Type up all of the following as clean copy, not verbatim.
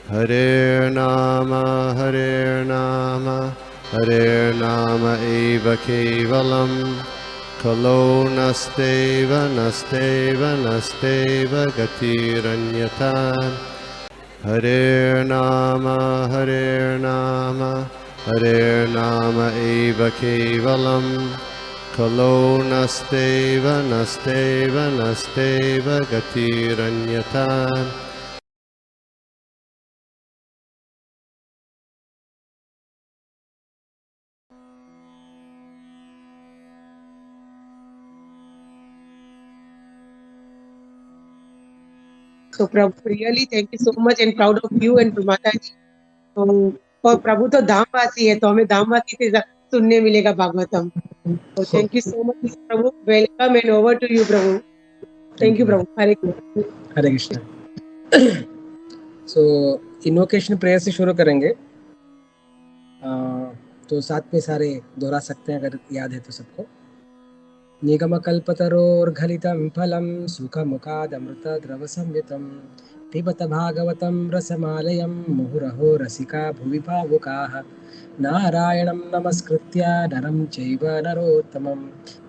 Hare Nama Hare Nama eva kevalam Kalo nasteva nasteva nasteva gatiranyatan Hare Nama Hare Nama eva kevalam Kalo nasteva nasteva nasteva gatiranyatan So Prabhu, really thank you so much and proud of you and Mataji. और प्रभु तो धामवासी है, तो हमें धामवासी से सुनने मिलेगा Bhagavatam. So thank you so much, Prabhu. Welcome and over to you, Prabhu. Thank you, Prabhu. Hare Krishna. Hare Krishna. So invocation prayer से शुरू करेंगे. तो साथ में सारे दोहरा सकते हैं अगर याद है तो सबको. निगमकल्पतरोर्घलितं फलं सुखमुखादमृतद्रवसंयुतं पिबत भागवतं रसमालयं मुहुरहो रसिका भुवि भावुकाः नारायणं नमस्कृत्य नरं चैव नरोत्तमं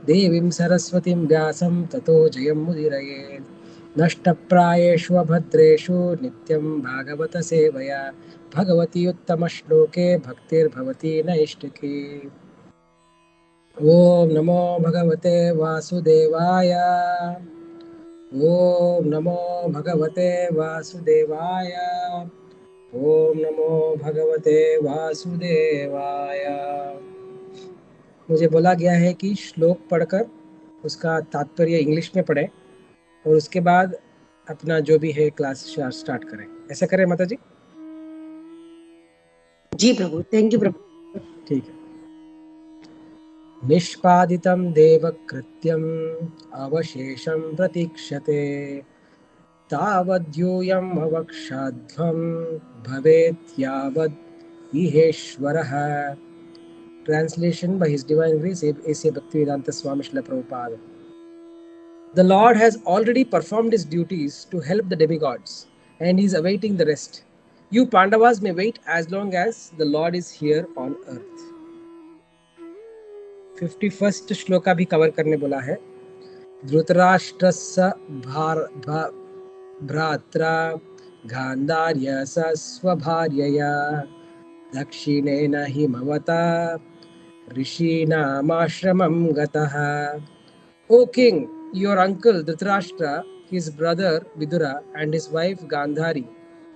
देवीं सरस्वतीं व्यासं ततो जयं मुदीरयेत्. नष्टप्रायेषु अभद्रेषु नित्यं भागवत सेवया भगवती उत्तमश्लोके भक्तिर्भवति नैष्टिकी. ओम नमो भगवते वासुदेवाय. ओम नमो भगवते वासुदेवाय. ओम नमो भगवते वासुदेवाय. मुझे बोला गया है कि श्लोक पढ़कर उसका तात्पर्य इंग्लिश में पढ़े और उसके बाद अपना जो भी है क्लास स्टार्ट करें. ऐसा करें माता जी? जी प्रभु. थैंक यू प्रभु. ठीक है. निष्पादितं देवकृत्यम् अवशेषं प्रतीक्षते तावद्यूयम् अवक्षाध्वं भवेत् यावद् इहेश्वरः. Translation by His Divine Grace A.C. Bhaktivedanta Swami Srila Prabhupada. The Lord has already performed His duties to help the demigods and He is awaiting the rest. You Pandavas may wait as long as the Lord is here on earth. 51st shloka भी cover करने बोला है. धृतराष्ट्रस्य भ्रात्रा गान्धार्यस्य स्वभार्यया दक्षिणेन हिमवता ऋषीणामाश्रमं गतः. O king, your uncle Dhritarashtra, his brother Vidura and his wife Gandhari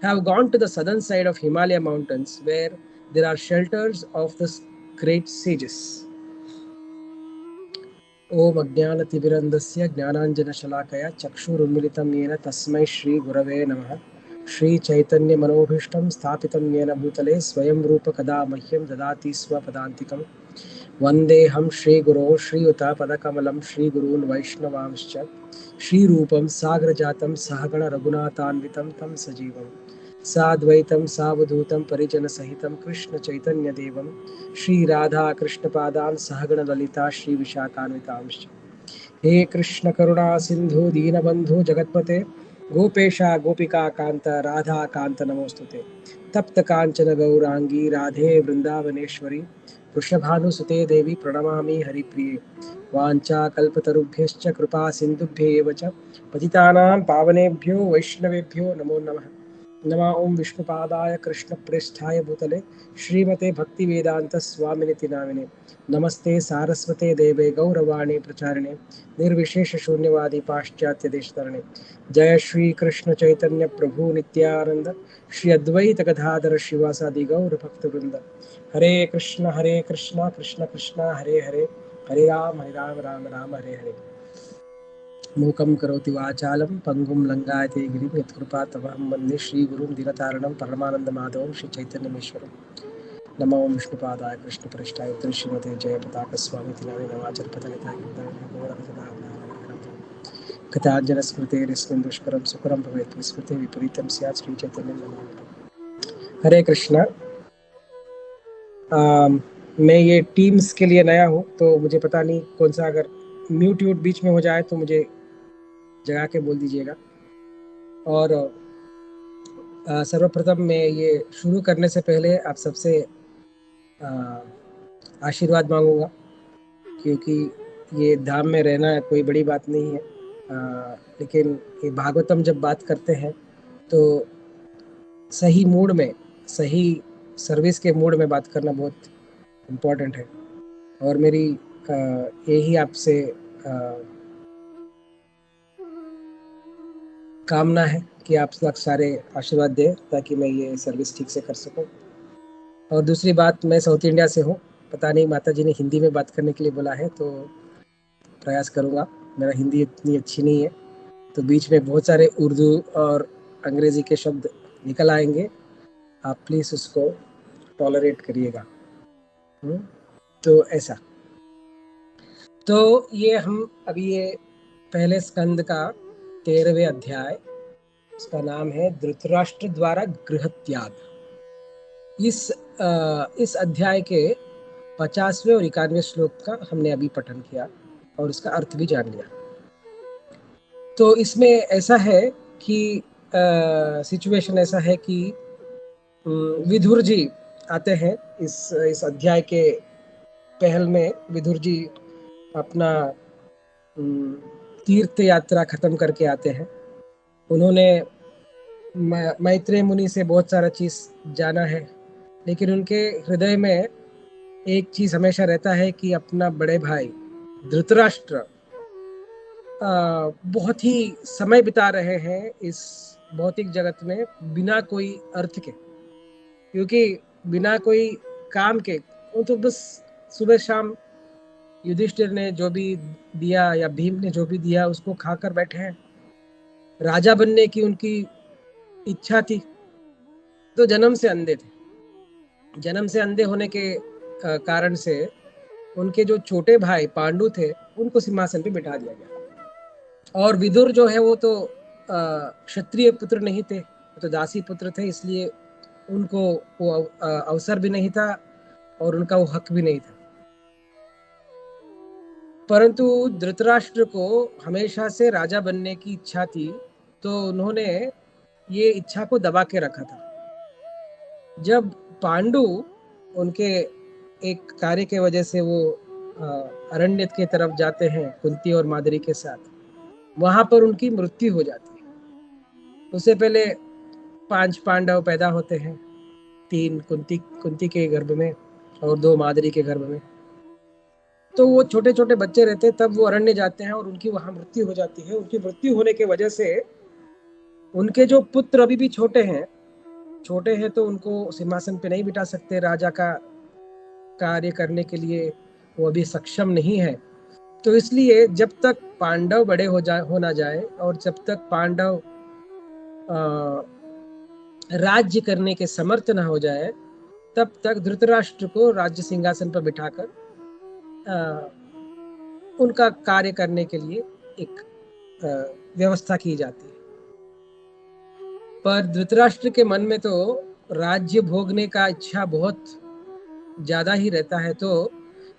have gone to the southern side of Himalaya mountains where there are shelters of the great sages. ओम अज्ञानतिमिरन्धस्य ज्ञानाञ्जनशलाकया चक्षुरुन्मिलितं येन तस्मै श्रीगुरवे नमः. श्रीचैतन्यमनोभीष्टं स्थापितं येन भूतले स्वयं रूप कदा मह्यं ददाति स्वपदान्तिकं. वन्देऽहं श्रीगुरोः श्रीयुतापदकमलं श्रीगुरून् वैष्णवांश्च श्रीरूपं साग्रजातं सहगण रघुनाथान्वितं तं सजीवं साद्वैतं सावधूतं परिजनसहितं कृष्णचैतन्यदेवं श्रीराधाकृष्णपादान् सहगण ललिता श्रीविशाखान्वितांश्च. हे कृष्ण करुणा सिन्धु दीनबन्धु जगत्पते गोपेशा गोपिका कान्त राधा कान्त नमोस्तुते. तप्त कांचन गौरांगी राधे वृंदावनेश्वरी वृषभानुसुते देवी प्रणमामि हरिप्रिये. वाञ्छा कल्पतरुभ्यश्च कृपा सिन्धुभ्येव च पतितानां पावनेभ्यो वैष्णवेभ्यो नमो नमः. नमः ओं विष्णुपादाय कृष्णप्रेष्ठाय भूतले श्रीमते भक्तिवेदांत स्वामिनिति नामिने. नमस्ते सारस्वते देवे गौरवाणी प्रचारिणे निर्विशेष शून्यवादी पाश्चात्य देशतरणे. जय श्री कृष्ण चैतन्य प्रभु नित्यानंद श्री अद्वैत गदाधर शिवासादि गौर भक्त वृंद. हरे कृष्ण कृष्ण कृष्ण हरे हरे हरे राम राम राम हरे हरे. मूकं करोति वाचालं पंगुं लंघयते गिरिं यत्कृपातमहं वन्दे श्रीगुरुं दीनतारिणं परमानन्दमाधवं श्रीचैतन्यमीश्वरम्. नमो विष्णुपादाय कृष्णप्रेष्ठाय श्रीमते जयपताकस्वामिति नामिने वाचर्पतगताय कथाञ्जनस्मृतेर्यस्मिन् दुष्करं सुकरं भवेत् विस्मृते विपरीतं स्यात् श्रीचैतन्यं नमामि. हरे कृष्णा. मैं ये टीम्स के लिए नया हूँ तो मुझे पता नहीं कौन सा, अगर म्यूट बीच में हो जाए तो मुझे जगा के बोल दीजिएगा. और सर्वप्रथम मैं ये शुरू करने से पहले आप सबसे आशीर्वाद मांगूंगा, क्योंकि ये धाम में रहना कोई बड़ी बात नहीं है। लेकिन ये भागवतम जब बात करते हैं तो सही मूड में, सही सर्विस के मूड में बात करना बहुत इम्पोर्टेंट है। और मेरी यही आपसे कामना है कि आप लोग सारे आशीर्वाद दें ताकि मैं ये सर्विस ठीक से कर सकूं। और दूसरी बात, मैं साउथ इंडिया से हूँ। पता नहीं माता जी ने हिंदी में बात करने के लिए बोला है तो प्रयास करूँगा। मेरा हिंदी इतनी अच्छी नहीं है तो बीच में बहुत सारे उर्दू और अंग्रेज़ी के शब्द निकल आएंगे, आप प्लीज़ उसको टॉलरेट करिएगा। तो ऐसा, तो ये हम अभी ये पहले स्कंद का 13वें अध्याय, उसका नाम है धृतराष्ट्र द्वारा गृह त्याग। इस अध्याय के 50वें और 91वें श्लोक का हमने अभी पठन किया और इसका अर्थ भी जान लिया। तो इसमें ऐसा है कि सिचुएशन ऐसा है कि विदुर जी आते हैं इस अध्याय के पहल में। विदुर जी अपना तीर्थ यात्रा खत्म करके आते हैं। उन्होंने मैत्रेय मुनि से बहुत सारा चीज़ जाना है, लेकिन उनके हृदय में एक चीज़ हमेशा रहता है कि अपना बड़े भाई धृतराष्ट्र बहुत ही समय बिता रहे हैं इस भौतिक जगत में बिना कोई अर्थ के, क्योंकि बिना कोई काम के वो तो बस सुबह शाम युधिष्ठिर ने जो भी दिया या भीम ने जो भी दिया उसको खाकर बैठे हैं। राजा बनने की उनकी इच्छा थी, तो जन्म से अंधे थे। जन्म से अंधे होने के कारण से उनके जो छोटे भाई पांडु थे उनको सिंहासन पे बिठा दिया गया। और विदुर जो है वो तो क्षत्रिय पुत्र नहीं थे, वो तो दासी पुत्र थे, इसलिए उनको वो अवसर भी नहीं था और उनका वो हक भी नहीं था। परंतु धृतराष्ट्र को हमेशा से राजा बनने की इच्छा थी, तो उन्होंने ये इच्छा को दबा के रखा था। जब पांडु उनके एक कार्य के वजह से वो अरण्य की तरफ जाते हैं कुंती और माद्री के साथ, वहां पर उनकी मृत्यु हो जाती है। उससे पहले 5 पांडव पैदा होते हैं, 3 कुंती के गर्भ में और 2 माद्री के गर्भ में। तो वो छोटे छोटे बच्चे रहते हैं, तब वो अरण्य जाते हैं और उनकी वहां मृत्यु हो जाती है। उनकी मृत्यु होने की वजह से उनके जो पुत्र अभी भी छोटे हैं तो उनको सिंहासन पे नहीं बिठा सकते। राजा का कार्य करने के लिए वो अभी सक्षम नहीं है। तो इसलिए जब तक पांडव बड़े हो ना जाए और जब तक पांडव राज्य करने के समर्थ ना हो जाए, तब तक धृतराष्ट्र को राज्य सिंहासन पर बिठाकर उनका कार्य करने के लिए एक व्यवस्था की जाती है। पर धृतराष्ट्र के मन में तो राज्य भोगने का इच्छा बहुत ज्यादा ही रहता है। तो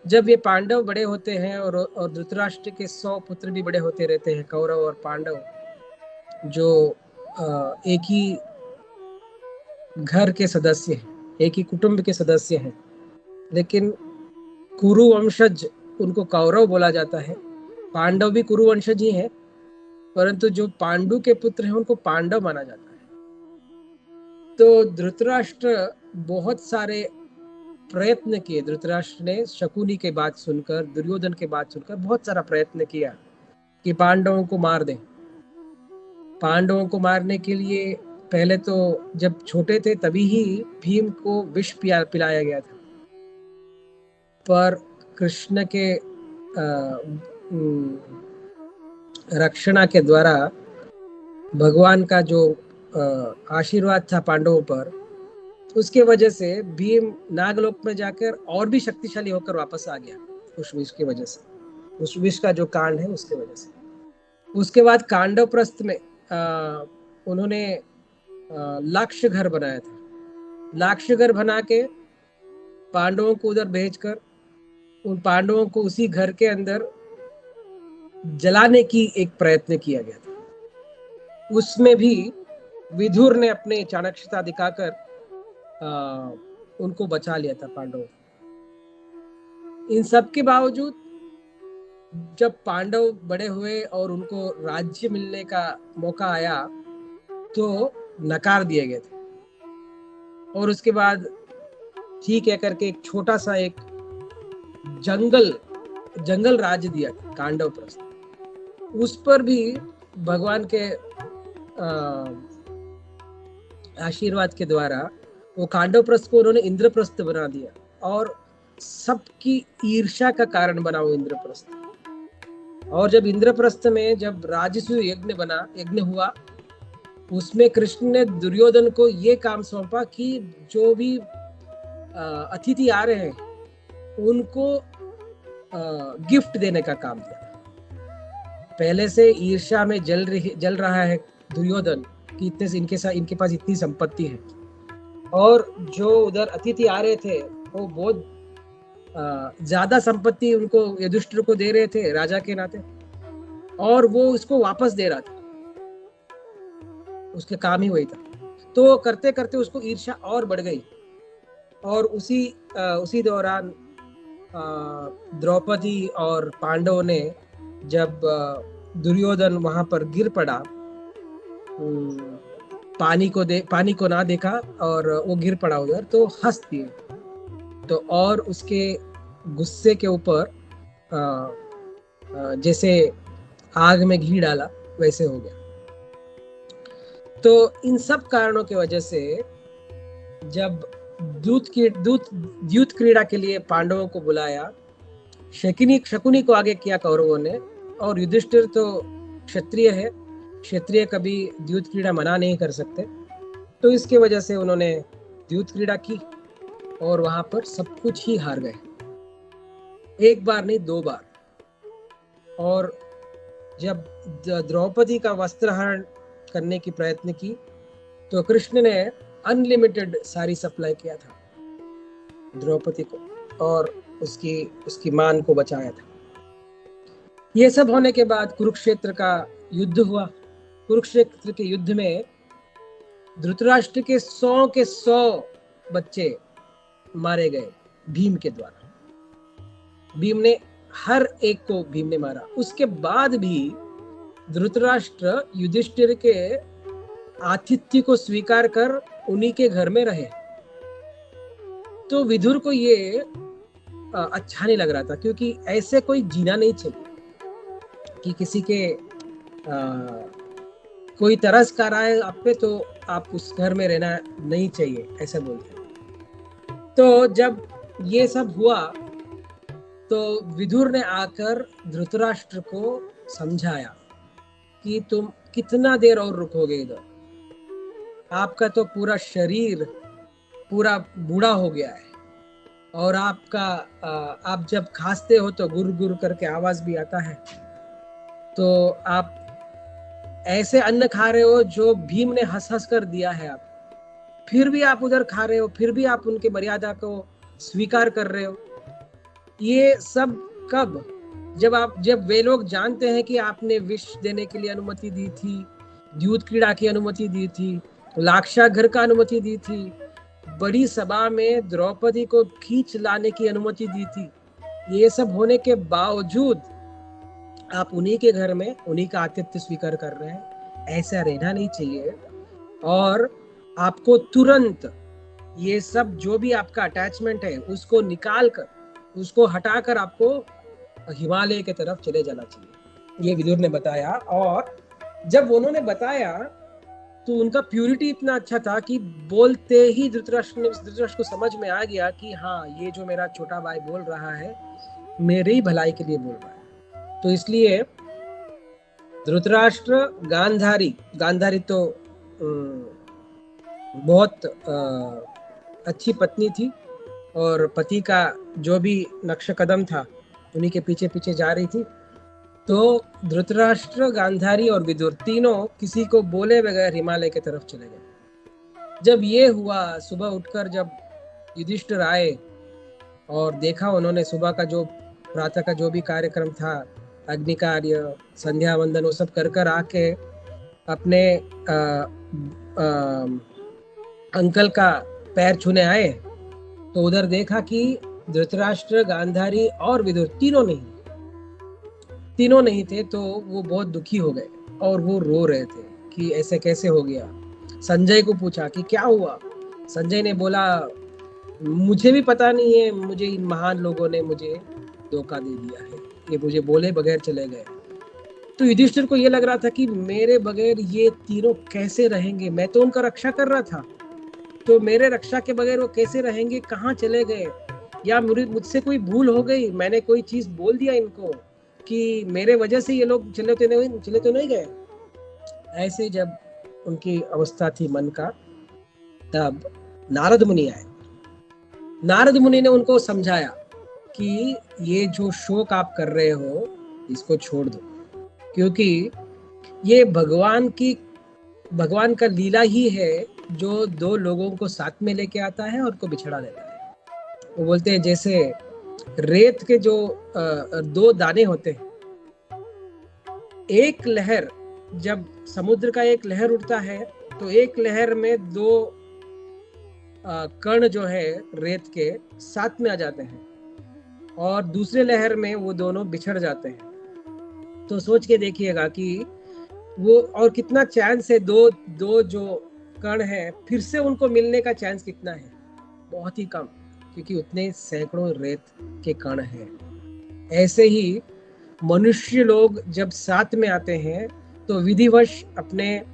जब ये पांडव बड़े होते हैं और धृतराष्ट्र के 100 पुत्र भी बड़े होते रहते हैं, कौरव और पांडव जो एक ही घर के सदस्य हैं, एक ही कुटुंब के सदस्य हैं, लेकिन कुरु वंशज उनको कौरव बोला जाता है। पांडव भी कुरु वंशज ही हैं, परंतु जो पांडु के पुत्र हैं उनको पांडव माना जाता है। तो धृतराष्ट्र बहुत सारे प्रयत्न किए। धृतराष्ट्र ने शकुनी के बात सुनकर, दुर्योधन के बात सुनकर बहुत सारा प्रयत्न किया कि पांडवों को मार दें। पांडवों को मारने के लिए पहले तो जब छोटे थे तभी ही भीम को विष पिलाया गया था, पर कृष्ण के रक्षणा के द्वारा भगवान का जो आशीर्वाद था पांडवों पर, उसके वजह से भीम नागलोक में जाकर और भी शक्तिशाली होकर वापस आ गया उस विष की वजह से, उस विष का जो कांड है उसके वजह से। उसके बाद कांडव प्रस्थ में उन्होंने लाक्ष घर बनाया था। लाक्ष घर बना के पांडवों को उधर भेजकर उन पांडवों को उसी घर के अंदर जलाने की एक प्रयत्न किया गया था। उसमें भी विदुर ने अपने चाणक्यता दिखाकर उनको बचा लिया था पांडवों। इन सब के बावजूद जब पांडव बड़े हुए और उनको राज्य मिलने का मौका आया तो नकार दिए गए थे, और उसके बाद ठीक है करके एक छोटा सा एक जंगल राज्य दिया कांडव प्रस्थ। उस पर भी भगवान के आशीर्वाद के द्वारा वो कांडव प्रस्थ को उन्होंने इंद्रप्रस्थ बना दिया, और सबकी ईर्ष्या का कारण बना वो इंद्रप्रस्थ। और जब इंद्रप्रस्थ में जब राजसूय यज्ञ हुआ, उसमें कृष्ण ने दुर्योधन को ये काम सौंपा कि जो भी अतिथि आ रहे हैं उनको गिफ्ट देने का काम दिया। पहले से ईर्ष्या में जल रहा है दुर्योधन कि इनके पास इतनी संपत्ति है, और जो उधर अतिथि आ रहे थे वो बहुत ज्यादा संपत्ति उनको युधिष्ठिर को दे रहे थे राजा के नाते, और वो उसको वापस दे रहा था, उसके काम ही वही था। तो करते करते उसको ईर्ष्या और बढ़ गई, और उसी दौरान द्रौपदी और पांडवों ने जब दुर्योधन वहां पर गिर पड़ा, पानी को ना देखा और वो गिर पड़ा उधर, तो हंस दिए, तो और उसके गुस्से के ऊपर जैसे आग में घी डाला वैसे हो गया। तो इन सब कारणों की वजह से जब द्यूत क्रीड़ा के लिए पांडवों को बुलाया, शकुनी को आगे किया कौरवों ने, और युधिष्ठिर तो क्षत्रिय है, क्षत्रिय कभी द्यूत क्रीड़ा मना नहीं कर सकते, तो इसके वजह से उन्होंने द्यूत क्रीड़ा की और वहां पर सब कुछ ही हार गए, एक बार नहीं 2 बार। और जब द्रौपदी का वस्त्रहरण करने की प्रयत्न की तो कृष्ण ने अनलिमिटेड सारी सप्लाई किया था द्रौपदी को, और उसकी मान को बचाया था। ये सब होने के बाद कुरुक्षेत्र का युद्ध हुआ। कुरुक्षेत्र के युद्ध में धृतराष्ट्र के 100 के 100 बच्चे मारे गए भीम के द्वारा। भीम ने हर एक को मारा। उसके बाद भी धृतराष्ट्र युधिष्ठिर के आतिथ्य को स्वीकार कर उन्हीं के घर में रहे। तो विदुर को ये अच्छा नहीं लग रहा था, क्योंकि ऐसे कोई जीना नहीं चाहिए कि किसी के कोई तरस कर रहा है आप पे तो आप उस घर में रहना नहीं चाहिए, ऐसा बोलते हैं। तो जब ये सब हुआ तो विदुर ने आकर धृतराष्ट्र को समझाया कि तुम कितना देर और रुकोगे इधर, आपका तो पूरा शरीर पूरा बूढ़ा हो गया है, और आप जब खांसते हो तो गुर गुर करके आवाज भी आता है, तो आप ऐसे अन्न खा रहे हो जो भीम ने हंस हंस कर दिया है, आप फिर भी आप उधर खा रहे हो, फिर भी आप उनके मर्यादा को स्वीकार कर रहे हो। ये सब कब? जब वे लोग जानते हैं कि आपने विष देने के लिए अनुमति दी थी, द्यूत क्रीड़ा की अनुमति दी थी, लाक्षागृह का अनुमति दी थी, बड़ी सभा में द्रौपदी को खींच लाने की अनुमति दी थी। ये सब होने के बावजूद आप उन्हीं के घर में उन्हीं का आतिथ्य स्वीकार कर रहे हैं। ऐसा रहना नहीं चाहिए, और आपको तुरंत ये सब जो भी आपका अटैचमेंट है उसको निकाल कर, उसको हटाकर आपको हिमालय की तरफ चले जाना चाहिए, ये विदुर ने बताया। और जब उन्होंने बताया तो उनका प्यूरिटी इतना अच्छा था कि बोलते ही धृतराष्ट्र को समझ में आ गया कि हाँ, ये जो मेरा छोटा भाई बोल रहा है मेरे ही भलाई के लिए बोल रहा है। तो इसलिए धृतराष्ट्र गांधारी तो बहुत अच्छी पत्नी थी, और पति का जो भी नक्श कदम था उन्हीं के पीछे पीछे जा रही थी। तो धृतराष्ट्र, गांधारी और विदुर तीनों किसी को बोले बगैर हिमालय की तरफ चले गए। जब ये हुआ, सुबह उठकर जब युधिष्ठिर आए और देखा, उन्होंने सुबह का जो प्रातः का जो भी कार्यक्रम था, अग्नि कार्य, संध्या वंदन, वो सब कर आके अपने अंकल का पैर छूने आए तो उधर देखा कि धृतराष्ट्र, गांधारी और विदुर तीनों नहीं थे। तो वो बहुत दुखी हो गए और वो रो रहे थे कि ऐसे कैसे हो गया। संजय को पूछा कि क्या हुआ। संजय ने बोला मुझे भी पता नहीं है, मुझे इन महान लोगों ने मुझे धोखा दे दिया है, ये मुझे बोले बगैर चले गए। तो युधिष्ठिर को ये लग रहा था कि मेरे बगैर ये तीनों कैसे रहेंगे, मैं तो उनका रक्षा कर रहा था, तो मेरे रक्षा के बगैर वो कैसे रहेंगे, कहाँ चले गए, या मुझसे कोई भूल हो गई, मैंने कोई चीज बोल दिया इनको कि मेरे वजह से ये लोग चले तो नहीं गए। ऐसे जब उनकी अवस्था थी मन का, तब नारद मुनि आए। नारद मुनि ने उनको समझाया कि ये जो शोक आप कर रहे हो इसको छोड़ दो, क्योंकि ये भगवान का लीला ही है जो दो लोगों को साथ में लेके आता है और उनको बिछड़ा देता है। वो बोलते हैं जैसे रेत के जो दो दाने होते हैं, एक लहर, जब समुद्र का एक लहर उठता है तो एक लहर में दो कण जो है रेत के साथ में आ जाते हैं और दूसरे लहर में वो दोनों बिछड़ जाते हैं। तो सोच के देखिएगा कि वो और कितना चांस है, दो जो कण है फिर से उनको मिलने का चांस कितना है, बहुत ही कम, क्योंकि उतने सैकड़ों रेत के कण हैं। ऐसे ही मनुष्य लोग जब साथ में आते हैं तो विधिवश अपने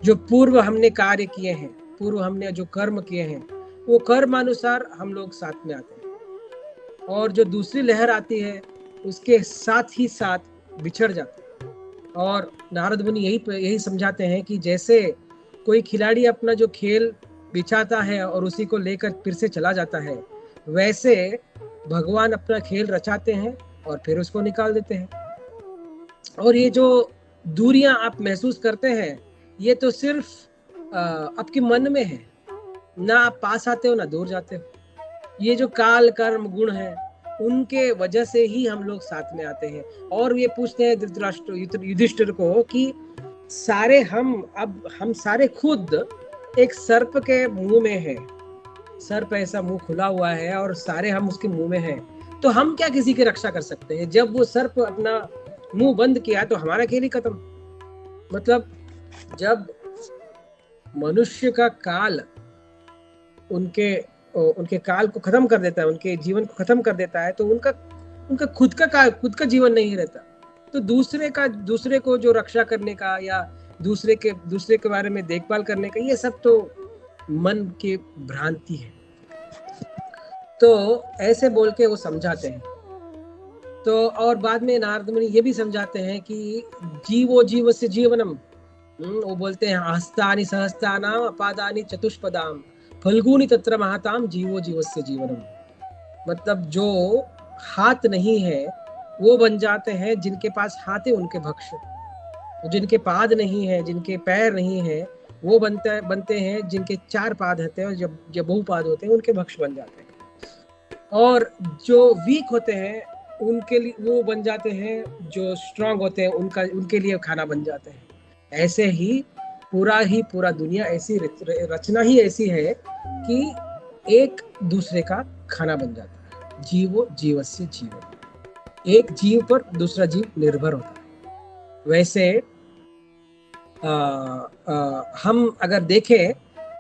जो पूर्व हमने कार्य किए हैं, पूर्व हमने जो कर्म किए हैं, वो कर्म अनुसार हम लोग साथ में आते हैं, और जो दूसरी लहर आती है उसके साथ ही साथ बिछड़ जाते हैं। और नारद मुनि यही समझाते हैं कि जैसे कोई खिलाड़ी अपना जो खेल बिछाता है और उसी को लेकर फिर से चला जाता है, वैसे भगवान अपना खेल रचाते हैं और फिर उसको निकाल देते हैं। और ये जो दूरियां आप महसूस करते हैं, ये तो सिर्फ आपके मन में है, ना आप पास आते हो ना दूर जाते हो। ये जो काल कर्म गुण है उनके वजह से ही हम लोग साथ में आते हैं। और ये पूछते हैं धृतराष्ट्र युधिष्ठिर को कि हम सारे खुद एक सर्प के मुंह में हैं, सर्प ऐसा मुंह खुला हुआ है और सारे हम उसके मुंह में हैं, तो हम क्या किसी की रक्षा कर सकते हैं। जब वो सर्प अपना मुंह बंद किया तो हमारा खेल ही खत्म। मतलब जब मनुष्य का काल उनके काल को खत्म कर देता है, उनके जीवन को खत्म कर देता है, तो उनका खुद का जीवन नहीं रहता। तो दूसरे को जो रक्षा करने का या दूसरे के बारे में देखभाल करने का, ये सब तो मन की भ्रांति है। तो ऐसे बोल के वो समझाते हैं। तो और बाद में नारद मुनि ये भी समझाते हैं कि जीवो जीवस्य जीवनम, वो बोलते हैं हस्तानि सहस्तानाम अपादानि चतुष्पदाम फल्गुनी तत्र महताम जीवो जीवस्य जीवनम। मतलब जो हाथ नहीं है वो बन जाते हैं जिनके पास हाथ है उनके भक्ष, जिनके पाद नहीं है, जिनके पैर नहीं है, वो बनते हैं जिनके चार पाद होते हैं, और जब बहुपाद होते हैं उनके भक्ष बन जाते हैं। और जो वीक होते हैं उनके लिए वो बन जाते हैं, जो स्ट्रांग होते हैं उनके लिए खाना बन जाते हैं। ऐसे ही पूरा दुनिया ऐसी रचना ही ऐसी है कि एक दूसरे का खाना बन जाता है। जीवो जीवस्य जीवन, एक जीव पर दूसरा जीव निर्भर होता है। वैसे हम अगर देखें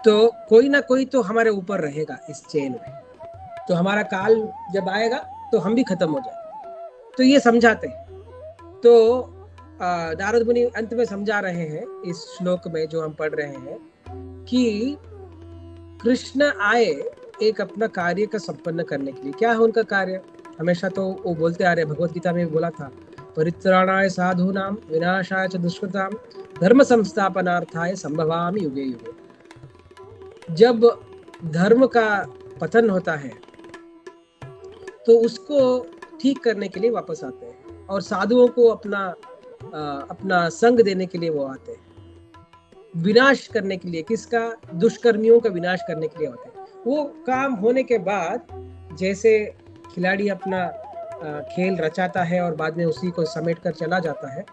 तो कोई ना कोई तो हमारे ऊपर रहेगा इस चेन में, तो हमारा काल जब आएगा तो हम भी खत्म हो जाएंगे। तो ये समझाते हैं। तो नारद मुनि अंत में समझा रहे हैं इस श्लोक में जो हम पढ़ रहे हैं कि कृष्ण आए एक अपना कार्य का संपन्न करने के लिए। क्या है उनका कार्य? हमेशा तो वो बोलते आ रहे, भगवत गीता में भी बोला था, परित्राणाय साधूनां विनाशाय च दुष्कृतां धर्म संस्थापनार्थाय संभवामि युगे युगे। जब धर्म का पतन होता है तो उसको ठीक करने के लिए वापस आते हैं, और साधुओं को अपना संग देने के लिए वो आते हैं। विनाश करने के लिए, किसका? दुष्कर्मियों का विनाश करने के लिए होते हैं। वो काम होने के बाद जैसे खिलाड़ी अपना खेल रचाता है और बाद में उसी को समेट कर चला जाता है,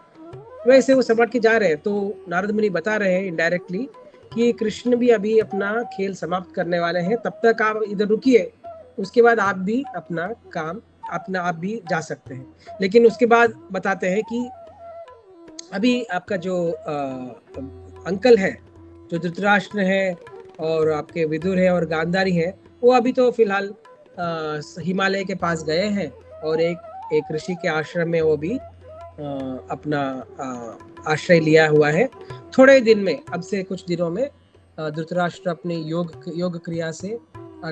वैसे वो समझ के जा रहे हैं। तो नारद मुनि बता रहे हैं इनडायरेक्टली कि कृष्ण भी अभी अपना खेल समाप्त करने वाले हैं, तब तक आप इधर रुकिए, उसके बाद आप भी अपना काम अपना आप भी जा सकते हैं। लेकिन उसके बाद बताते हैं कि अभी आपका जो अंकल है, जो धृतराष्ट्र है और आपके विदुर है और गांधारी है, वो अभी तो फिलहाल हिमालय के पास गए हैं और एक ऋषि के आश्रम में वो भी अपना आश्रय लिया हुआ है। थोड़े दिन में, अब से कुछ दिनों में धृतराष्ट्र अपने योग क्रिया से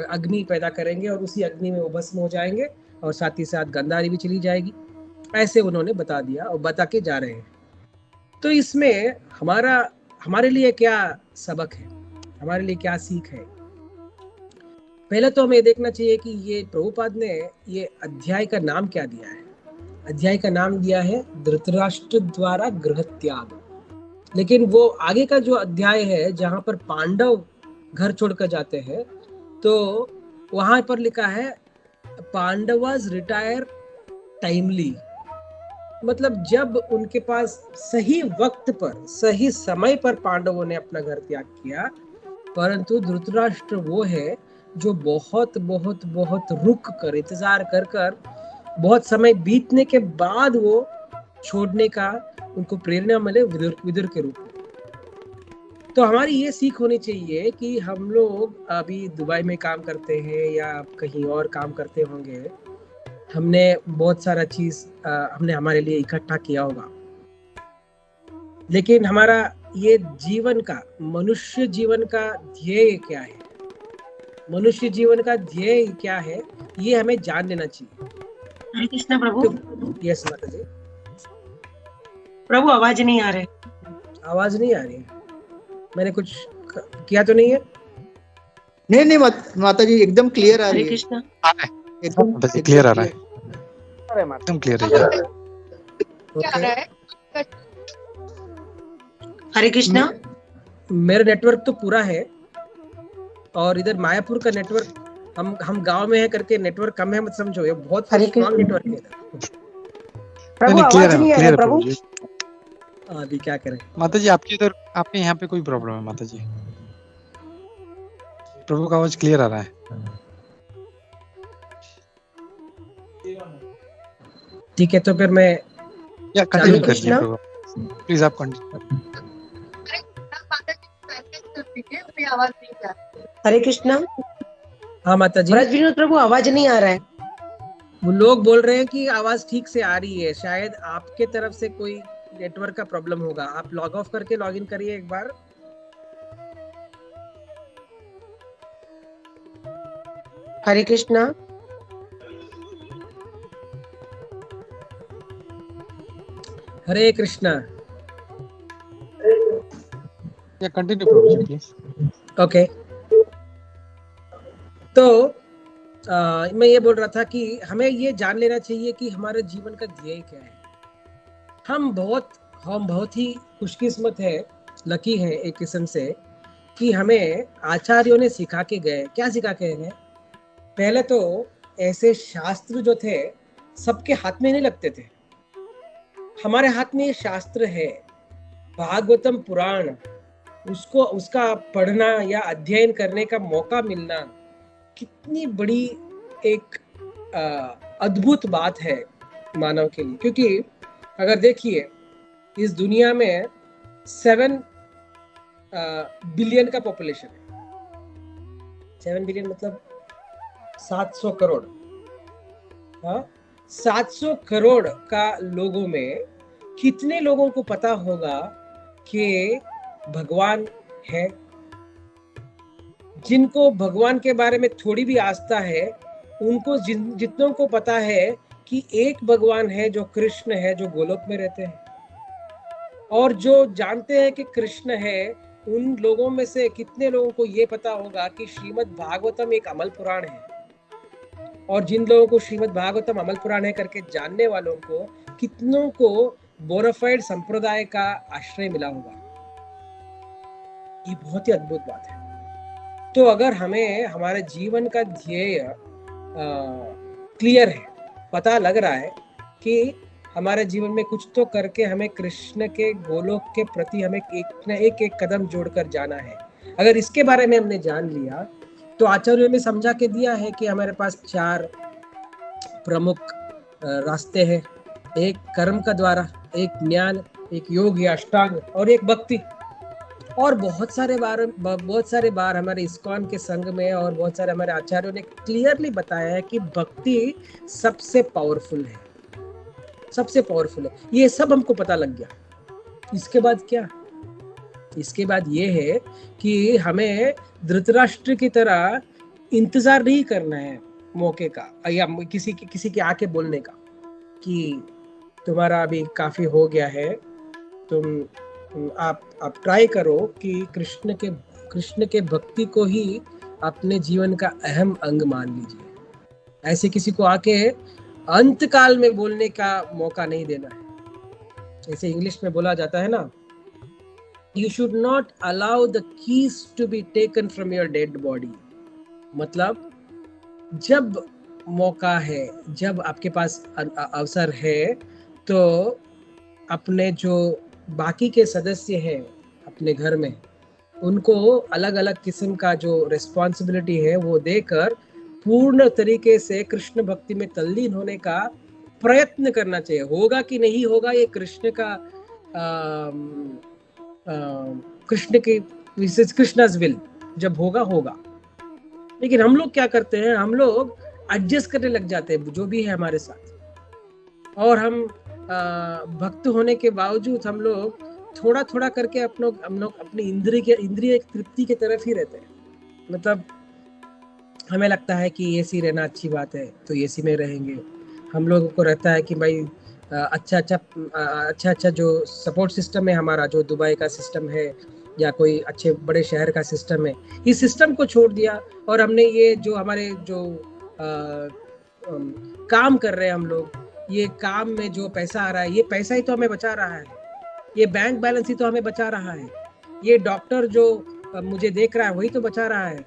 अग्नि पैदा करेंगे और उसी अग्नि में वो भस्म हो जाएंगे और साथ ही साथ गांधारी भी चली जाएगी। ऐसे उन्होंने बता दिया और बता के जा रहे हैं। तो इसमें हमारे लिए क्या सबक है, हमारे लिए क्या सीख है? पहले तो हमें देखना चाहिए कि ये प्रभुपाद ने ये अध्याय का नाम क्या दिया है। अध्याय का नाम दिया है धृतराष्ट्र द्वारा गृह त्याग। लेकिन वो आगे का जो अध्याय है जहां पर पांडव घर छोड़कर जाते हैं, तो वहां पर लिखा है पांडवास रिटायर टाइमली, मतलब जब उनके पास सही वक्त पर सही समय पर पांडवों ने अपना घर त्याग किया। परंतु धृतराष्ट्र वो है जो बहुत बहुत बहुत रुक कर इंतजार कर बहुत समय बीतने के बाद वो छोड़ने का उनको प्रेरणा मिले विदुर के रूप में। तो हमारी ये सीख होनी चाहिए कि हम लोग अभी दुबई में काम करते हैं या कहीं और काम करते होंगे, हमने बहुत सारा चीज हमने हमारे लिए इकट्ठा किया होगा, लेकिन हमारा ये जीवन का, मनुष्य जीवन का ध्येय क्या है, मनुष्य जीवन का ध्येय क्या है, ये हमें जान लेना चाहिए। हरे कृष्णा प्रभु। तो यस माता जी। प्रभु आवाज नहीं आ रही। आवाज नहीं आ रही है? मैंने कुछ किया तो नहीं है? नहीं माता जी एकदम क्लियर आ रही है। हरे कृष्णा। एकदम क्लियर आ रहा है, एकदम क्लियर है। हरे कृष्णा। मेरा नेटवर्क तो पूरा है और इधर मायापुर का नेटवर्क, हम गांव में है करके नेटवर्क कम है मत समझो, ये बहुत स्ट्रांग नेटवर्क है। प्रभु आवाज नहीं आ रहा प्रभु। अभी क्या करें माता जी? आपके इधर, आपके यहाँ पे कोई प्रॉब्लम है माता जी? प्रभु का आवाज क्लियर आ रहा है। ठीक है, तो फिर मैं या कंटिन्यू कर दीजिए प्रभु, प्लीज आप कंटिन्यू। हरे कृष्णा। हाँ माता जी। ब्रज विनोद प्रभु आवाज नहीं आ रहा है। वो लोग बोल रहे हैं कि आवाज ठीक से आ रही है, शायद आपके तरफ से कोई नेटवर्क का प्रॉब्लम होगा। आप लॉग ऑफ करके लॉग इन करिए एक बार। हरे कृष्णा। हरे कृष्णा। या कंटिन्यू प्रभु जी प्लीज। ओके, तो मैं ये बोल रहा था कि हमें ये जान लेना चाहिए कि हमारे जीवन का ध्येय क्या है। हम बहुत ही खुशकिस्मत है, लकी है एक किस्म से, कि हमें आचार्यों ने सिखा के गए। क्या सिखा के गए? पहले तो ऐसे शास्त्र जो थे सबके हाथ में नहीं लगते थे। हमारे हाथ में ये शास्त्र है, भागवतम पुराण, उसका पढ़ना या अध्ययन करने का मौका मिलना कितनी बड़ी एक अद्भुत बात है मानव के लिए। क्योंकि अगर देखिए, इस दुनिया में 7 बिलियन का पॉपुलेशन है। 7 बिलियन मतलब 700 करोड़। हाँ, 700 करोड़ का लोगों में कितने लोगों को पता होगा कि भगवान है? जिनको भगवान के बारे में थोड़ी भी आस्था है, उनको जितनों को पता है कि एक भगवान है जो कृष्ण है, जो गोलोक में रहते हैं। और जो जानते हैं कि कृष्ण है, उन लोगों में से कितने लोगों को ये पता होगा कि श्रीमद् भागवतम एक अमल पुराण है। और जिन लोगों को श्रीमद् भागवतम अमल पुराण है करके जानने वालों को कितनों को बोनाफाइड संप्रदाय का आश्रय मिला होगा। ये बहुत ही अद्भुत बात है। तो अगर हमें हमारे जीवन का ध्येय क्लियर है, पता लग रहा है कि हमारे जीवन में कुछ तो करके हमें कृष्ण के गोलोक के प्रति हमें एक न एक कदम जोड़कर जाना है। अगर इसके बारे में हमने जान लिया तो आचार्यों ने समझा के दिया है कि हमारे पास 4 प्रमुख रास्ते हैं। एक कर्म का द्वारा, एक ज्ञान, एक योग या अष्टांग और एक भक्ति। और बहुत सारे बार हमारे इस्कॉन के संघ में और बहुत सारे हमारे आचार्यों ने क्लियरली बताया है कि भक्ति सबसे पावरफुल है, सबसे पावरफुल है। ये सब हमको पता लग गया। इसके बाद क्या? इसके बाद ये है कि हमें धृतराष्ट्र की तरह इंतजार नहीं करना है मौके का या किसी के आके बोलने का कि तुम्हारा अभी काफी हो गया है, आप ट्राई करो कि कृष्ण के भक्ति को ही अपने जीवन का अहम अंग मान लीजिए। ऐसे किसी को आके अंत काल में बोलने का मौका नहीं देना है। जैसे इंग्लिश में बोला जाता है ना, you should not allow the keys to be taken from your dead body. मतलब जब मौका है, जब आपके पास अवसर है, तो अपने जो बाकी के सदस्य हैं अपने घर में, उनको अलग अलग किस्म का जो रिस्पॉन्सिबिलिटी है वो देकर पूर्ण तरीके से कृष्ण भक्ति में तल्लीन होने का प्रयत्न करना चाहिए। होगा कि नहीं होगा ये कृष्ण's विल, जब होगा होगा। लेकिन हम लोग क्या करते हैं, हम लोग एडजस्ट करने लग जाते हैं जो भी है हमारे साथ, और हम भक्त होने के बावजूद हम लोग थोड़ा थोड़ा करके हम लोग अपनी इंद्रिय तृप्ति की तरफ ही रहते हैं। मतलब हमें लगता है कि एसी रहना अच्छी बात है तो एसी में रहेंगे। हम लोगों को रहता है कि भाई अच्छा जो सपोर्ट सिस्टम है हमारा, जो दुबई का सिस्टम है या कोई अच्छे बड़े शहर का सिस्टम है, इस सिस्टम को छोड़ दिया और हमने ये जो हमारे जो काम कर रहे हैं हम लोग, ये काम में जो पैसा आ रहा है, ये पैसा ही तो हमें बचा रहा है, ये बैंक बैलेंस ही तो हमें बचा रहा है, ये डॉक्टर जो मुझे देख रहा है वही तो बचा रहा है,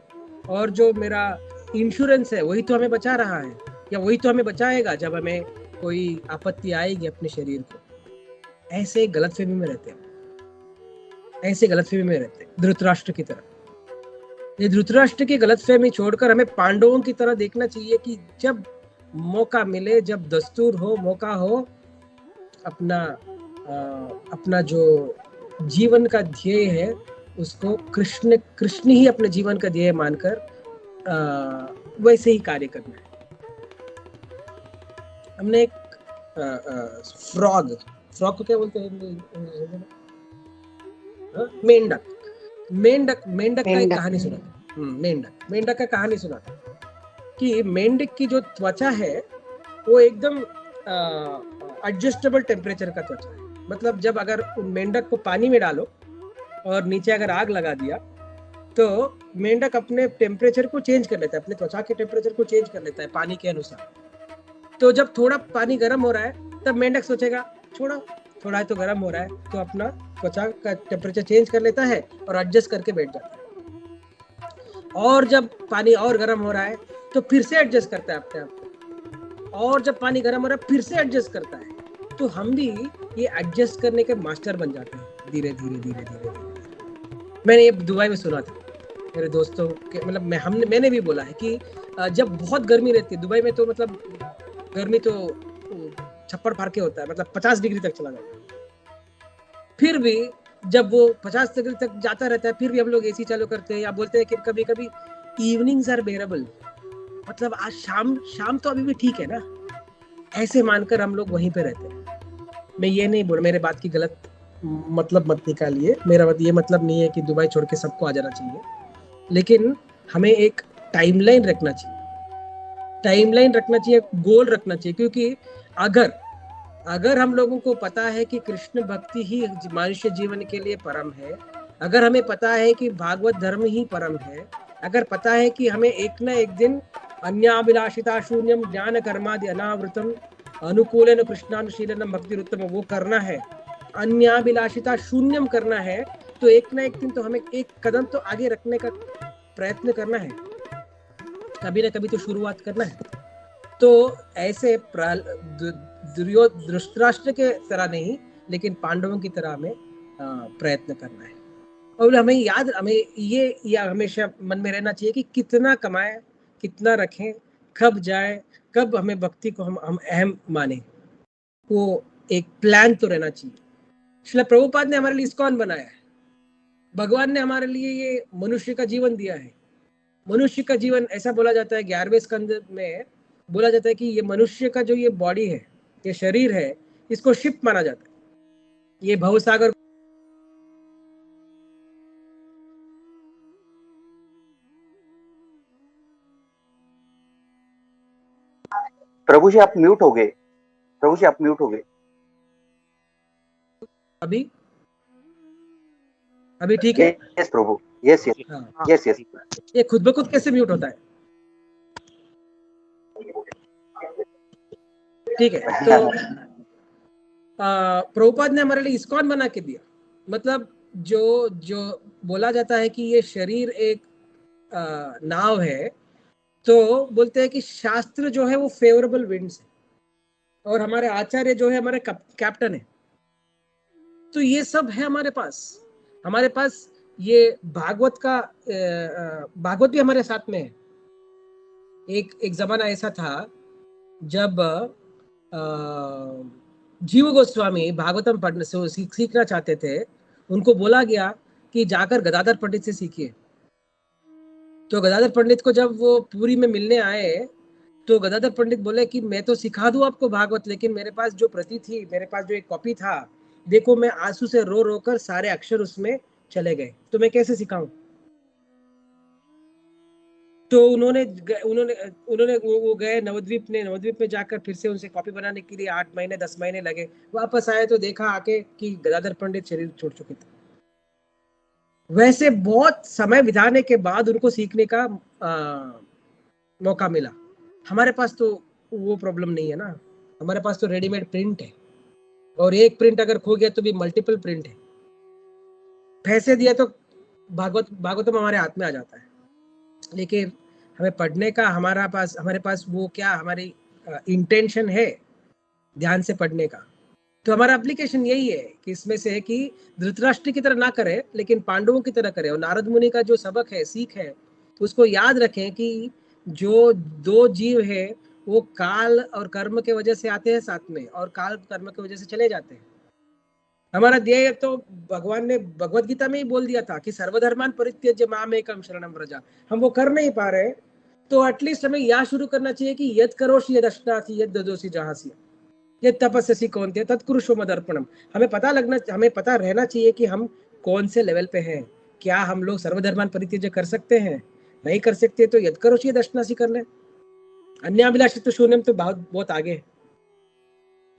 और जो मेरा इंश्योरेंस है वही तो हमें बचा रहा है, या वही तो हमें बचाएगा जब हमें कोई आपत्ति आएगी अपने शरीर को। ऐसे गलतफहमी में रहते हैं, ऐसे गलतफहमी में रहते हैं धृतराष्ट्र की तरह। ये धृतराष्ट्र की गलतफहमी छोड़कर हमें पांडवों की तरह देखना चाहिए कि जब मौका मिले, जब दस्तूर हो, मौका हो, अपना जो जीवन का ध्येय है उसको कृष्ण ही अपने जीवन का ध्येय मानकर वैसे ही कार्य करना है। हमने एक फ्रॉग को क्या बोलते हैं? मेंढक का एक कहानी सुना था। मेंढक का कहानी सुना था कि मेंढक की जो त्वचा है वो एकदम एडजस्टेबल टेम्परेचर का त्वचा है। मतलब जब अगर मेंढक को पानी में डालो और नीचे अगर आग लगा दिया तो मेंढक अपने टेम्परेचर को चेंज कर लेता है, अपने त्वचा के टेम्परेचर को चेंज कर लेता है पानी के अनुसार। तो जब थोड़ा पानी गर्म हो रहा है तब मेंढक सोचेगा छोड़ो, थोड़ा तो गर्म हो रहा है, तो अपना त्वचा का टेम्परेचर चेंज कर लेता है और एडजस्ट करके बैठ जाता है। और जब पानी और गर्म हो रहा है तो फिर से एडजस्ट करता है अपने आप को, और जब पानी गर्म हो रहा है फिर से एडजस्ट करता है। तो हम भी ये एडजस्ट करने के मास्टर बन जाते हैं धीरे धीरे। मैंने ये दुबई में सुना था मेरे दोस्तों के, मतलब मैंने भी बोला है कि जब बहुत गर्मी रहती है दुबई में, तो मतलब गर्मी तो छप्पड़ फाड़ के होता है, मतलब 50 डिग्री तक चला जाता है। फिर भी जब वो 50 डिग्री तक जाता रहता है फिर भी हम लोग एसी चालू करते हैं या बोलते हैं कि कभी कभी इवनिंग्स आर बेरेबल, मतलब आज शाम तो अभी भी ठीक है ना, ऐसे मानकर हम लोग वहीं पे रहते हैं। मैं ये नहीं बोल, मेरे बात की गलत मतलब मत निकालिए, मेरा ये मतलब नहीं है कि दुबई छोड़ के सबको आ जाना चाहिए, लेकिन हमें एक टाइमलाइन रखना चाहिए, गोल रखना चाहिए। क्योंकि अगर हम लोगों को पता है कि कृष्ण भक्ति ही मनुष्य जीवन के लिए परम है, अगर हमें पता है कि भागवत धर्म ही परम है, अगर पता है कि हमें एक न एक दिन अन्याभिलाषिता शून्यम ज्ञान कर्मादि अनावृतम अनुकूलन कृष्णानुशीलनम भक्ति रुत्तम, वो करना है, अन्याभिलाषिता शून्यम करना है, तो एक न एक दिन तो हमें एक कदम तो आगे रखने का प्रयत्न करना है, कभी ना कभी तो शुरुआत करना है। तो ऐसे धृतराष्ट्र के तरह नहीं, लेकिन पांडवों की तरह हमें प्रयत्न करना है। और हमें ये हमेशा मन में रहना चाहिए कि कितना कमाए, कितना रखें, कब जाए, कब हमें भक्ति को हम अहम माने, वो एक प्लान तो रहना चाहिए। श्रील प्रभुपाद ने हमारे लिए इस्कॉन बनाया है। भगवान ने हमारे लिए ये मनुष्य का जीवन दिया है। मनुष्य का जीवन ऐसा बोला जाता है, 11वें स्कंद में बोला जाता है कि ये मनुष्य का जो ये बॉडी है, ये शरीर है, इसको शिप माना जाता है। ये भवसागर प्रभु जी आप म्यूट हो गए। प्रभु जी आप म्यूट हो गए। अभी ठीक है? यस प्रभु, यस यस यस यस। ये खुद ब खुद कैसे म्यूट होता है? ठीक है, तो प्रभुपाद ने हमारे लिए इस्कॉन बना के दिया। मतलब जो बोला जाता है कि ये शरीर एक नाव है, तो बोलते हैं कि शास्त्र जो है वो फेवरेबल विंड्स है और हमारे आचार्य जो है हमारे कैप्टन है। तो ये सब है हमारे पास ये भागवत भी हमारे साथ में है। एक जमाना ऐसा था जब जीव गोस्वामी भागवतम पढ़ने से सीखना चाहते थे। उनको बोला गया कि जाकर गदाधर पंडित से सीखिए। तो गदाधर पंडित को जब वो पुरी में मिलने आए, तो गदाधर पंडित बोले कि मैं तो सिखा दूं आपको भागवत, लेकिन मेरे पास जो प्रति थी, मेरे पास जो एक कॉपी था, देखो मैं आंसू से रो रो कर सारे अक्षर उसमें चले गए, तो मैं कैसे सिखाऊं। तो उन्होंने वो गए नवद्वीप में जाकर फिर से उनसे कॉपी बनाने के लिए 8 महीने 10 महीने लगे। वापस आए तो देखा आके कि गदाधर पंडित शरीर छोड़ चुके थे। वैसे बहुत समय बिताने के बाद उनको सीखने का मौका मिला। हमारे पास तो वो प्रॉब्लम नहीं है ना, हमारे पास तो रेडीमेड प्रिंट है, और एक प्रिंट अगर खो गया तो भी मल्टीपल प्रिंट है। पैसे दिया तो भागवतम हमारे हाथ में आ जाता है, लेकिन हमें पढ़ने का हमारे पास वो क्या हमारी इंटेंशन है ध्यान से पढ़ने का। तो हमारा एप्लीकेशन यही है कि इसमें से है कि धृतराष्ट्र की तरह ना करे, लेकिन पांडवों की तरह करे। और नारद मुनि का जो सबक है, सीख है, उसको याद रखें कि जो दो जीव है वो काल और कर्म के वजह से आते हैं साथ में, और काल कर्म के वजह से चले जाते हैं। हमारा ध्येय तो भगवान ने भगवत गीता में ही बोल दिया था कि सर्वधर्मान परित्यज्य मामेकं शरणं व्रज। हम वो कर नहीं पा रहे, तो एटलीस्ट हमें यह शुरू करना चाहिए कि यद करोषि यद अश्नासि यद ददोषि जहासि ये तपस्यसि कौन्तेय तत्कुरुषो मदर्पणम। हमें पता रहना चाहिए कि हम कौन से लेवल पे हैं। क्या हम लोग सर्वधर्मान परित्यज्य कर सकते हैं? नहीं कर सकते तो यद करोषि यद अश्नासि कर ले। अन्याभिलाषित तो शून्यम तो बहुत आगे है।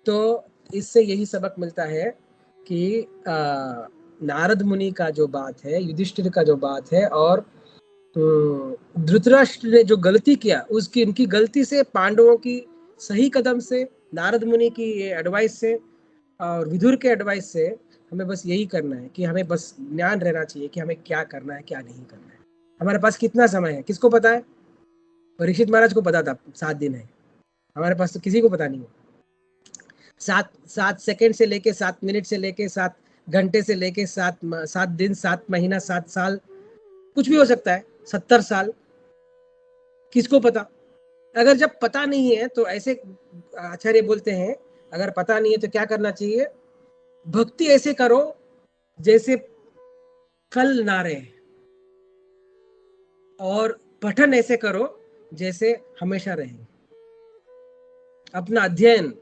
तो इससे यही सबक मिलता है कि नारद मुनि का जो बात है, युधिष्ठिर का जो बात है, और धृतराष्ट्र ने जो गलती किया उनकी गलती से, पांडवों की सही कदम से, नारद मुनि की एडवाइस से और विदुर के एडवाइस से हमें बस यही करना है कि हमें बस ज्ञान रहना चाहिए कि हमें क्या करना है क्या नहीं करना है। हमारे पास कितना समय है किसको पता है? परीक्षित महाराज को पता था 7 दिन है, हमारे पास तो किसी को पता नहीं है। 7 सेकंड से लेके 7 मिनट से लेके 7 घंटे से लेके 7 दिन 7 महीना 7 साल, कुछ भी हो सकता है, 70 साल, किसको पता? अगर जब पता नहीं है तो ऐसे आचार्य बोलते हैं, अगर पता नहीं है तो क्या करना चाहिए? भक्ति ऐसे करो जैसे कल ना रहे, और पठन ऐसे करो जैसे हमेशा रहे। अपना अध्ययन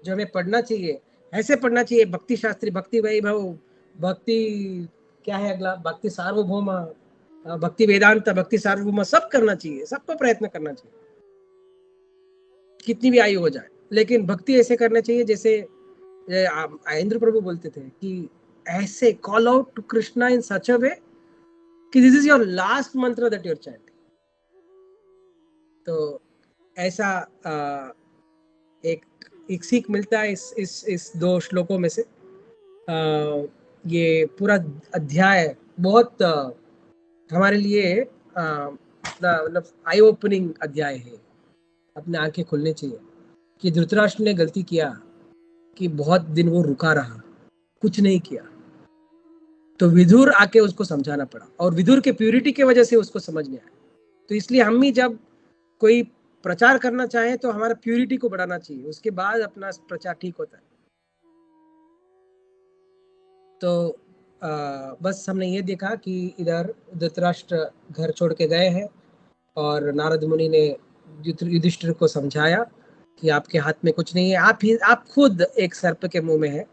जो हमें पढ़ना चाहिए ऐसे पढ़ना चाहिए, भक्ति शास्त्री, भक्ति वैभव, भक्ति क्या है अगला, भक्ति सार्वभौम, भक्ति वेदांत, भक्ति सार्वभौम, सब करना चाहिए, सबको प्रयत्न करना चाहिए कितनी भी आयु हो जाए। लेकिन भक्ति ऐसे करना चाहिए जैसे इंद्र प्रभु बोलते थे कि ऐसे कॉल आउट टू कृष्णा इन सच अ वे कि दिस इज योर लास्ट मंत्र दैट यू आर चैंटिंग। तो ऐसा एक सीख मिलता है इस 2 श्लोकों में से। ये पूरा अध्याय बहुत हमारे लिए मतलब आई ओपनिंग अध्याय है। अपने आंखें खुलने चाहिए कि धृतराष्ट्र ने गलती किया, कि बहुत दिन वो रुका रहा, कुछ नहीं किया, तो विदुर आके उसको समझाना पड़ा, और विदुर के प्यूरिटी की वजह से उसको समझ में आया। तो इसलिए हम भी जब कोई प्रचार करना चाहे तो हमारा प्यूरिटी को बढ़ाना चाहिए, उसके बाद अपना प्रचार ठीक होता है। तो बस हमने ये देखा कि इधर धृतराष्ट्र घर छोड़ के गए हैं, और नारद मुनि ने युधिष्ठिर को समझाया कि आपके हाथ में कुछ नहीं है, आप खुद एक सर्प के मुंह में है,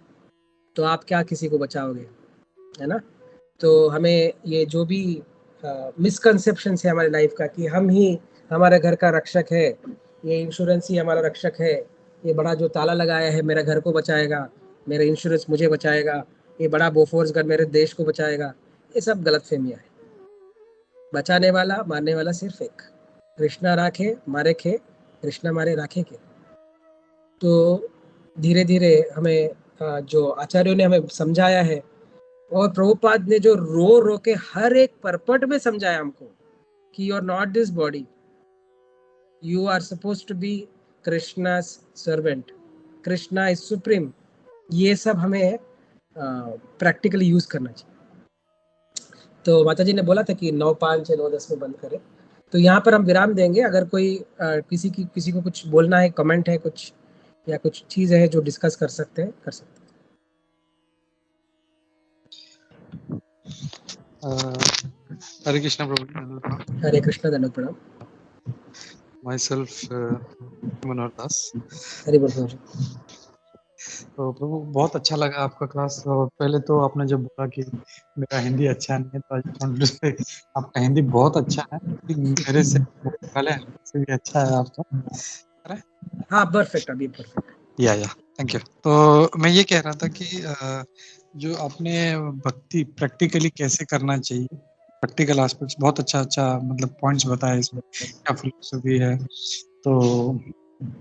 तो आप क्या किसी को बचाओगे, है ना। तो हमें ये जो भी मिसकंसेप्शन है हमारे लाइफ का कि हम ही हमारे घर का रक्षक है, ये इंश्योरेंस ही हमारा रक्षक है, ये बड़ा जो ताला लगाया है मेरा घर को बचाएगा, मेरा इंश्योरेंस मुझे बचाएगा, ये बड़ा बोफोर्स गन मेरे देश को बचाएगा, ये सब गलतफहमियां है। बचाने वाला मारने वाला सिर्फ एक, कृष्णा राखे मारे खे, कृष्णा मारे राखे के। तो धीरे धीरे हमें जो आचार्यों ने हमें समझाया है, और प्रभुपाद ने जो रो रो के हर एक परपट में समझाया हमको कि you are not this body, you are suppose to be Krishna servant, Krishna is supreme, ये सब हमें प्रैक्टिकली यूज करना चाहिए। तो माता जी ने बोला था कि 9:05 या 9:10 में बंद करें, तो यहाँ पर हम विराम देंगे। अगर कोई किसी को कुछ बोलना है, कमेंट है कुछ, या कुछ चीज है जो डिस्कस कर सकते हैं, कर सकते हैं। हरे कृष्णा प्रभु। हरे कृष्णा, धन्यवाद, प्रणाम। myself मनोहर दास। हरि बोल प्रभु। तो प्रभु बहुत अच्छा लगा आपका क्लास। और पहले तो आपने जब बोला कि मेरा हिंदी अच्छा नहीं है, तो आज आपका हिंदी बहुत अच्छा है, मेरे से पहले से भी अच्छा है आपका। हाँ परफेक्ट, अभी परफेक्ट। या थैंक यू। तो मैं ये कह रहा था कि जो आपने भक्ति प्रैक्टिकली कैसे करना चाहिए, प्रैक्टिकल एस्पेक्ट्स बहुत अच्छा मतलब पॉइंट्स बताया इसमें, क्या फिलोसफी है। तो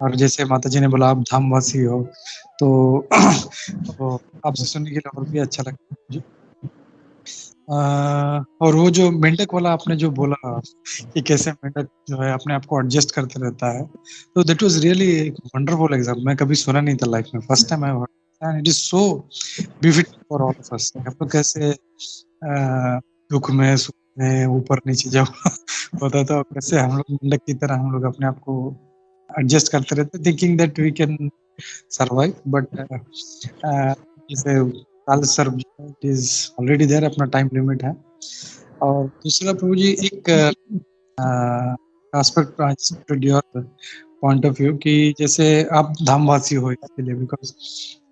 और जैसे माता जी ने बोला आप धामवासी हो, तो आपसे सुनने के लिए और भी अच्छा लगता है मुझे। और वो जो मेंढक वाला आपने जो बोला कि कैसे मेंढक जो है अपने आप को एडजस्ट करते रहता है, तो दैट वाज रियली एक वंडरफुल एग्जाम्पल। मैं कभी सुना नहीं था लाइफ में, first time I heard, and it is so beautiful for all of us. हम लोग कैसे दुख में सुख में ऊपर नीचे जब होता था, कैसे हम लोग मेंढक की तरह हम लोग अपने आप को एडजस्ट करते रहते, thinking that we can survive. But जैसे काल सर्व इट इज ऑलरेडी देयर, अपना टाइम लिमिट है। और दूसरा प्रभु जी एक aspect your point of view कि जैसे आप धामवासी हो इसके लिए, बिकॉज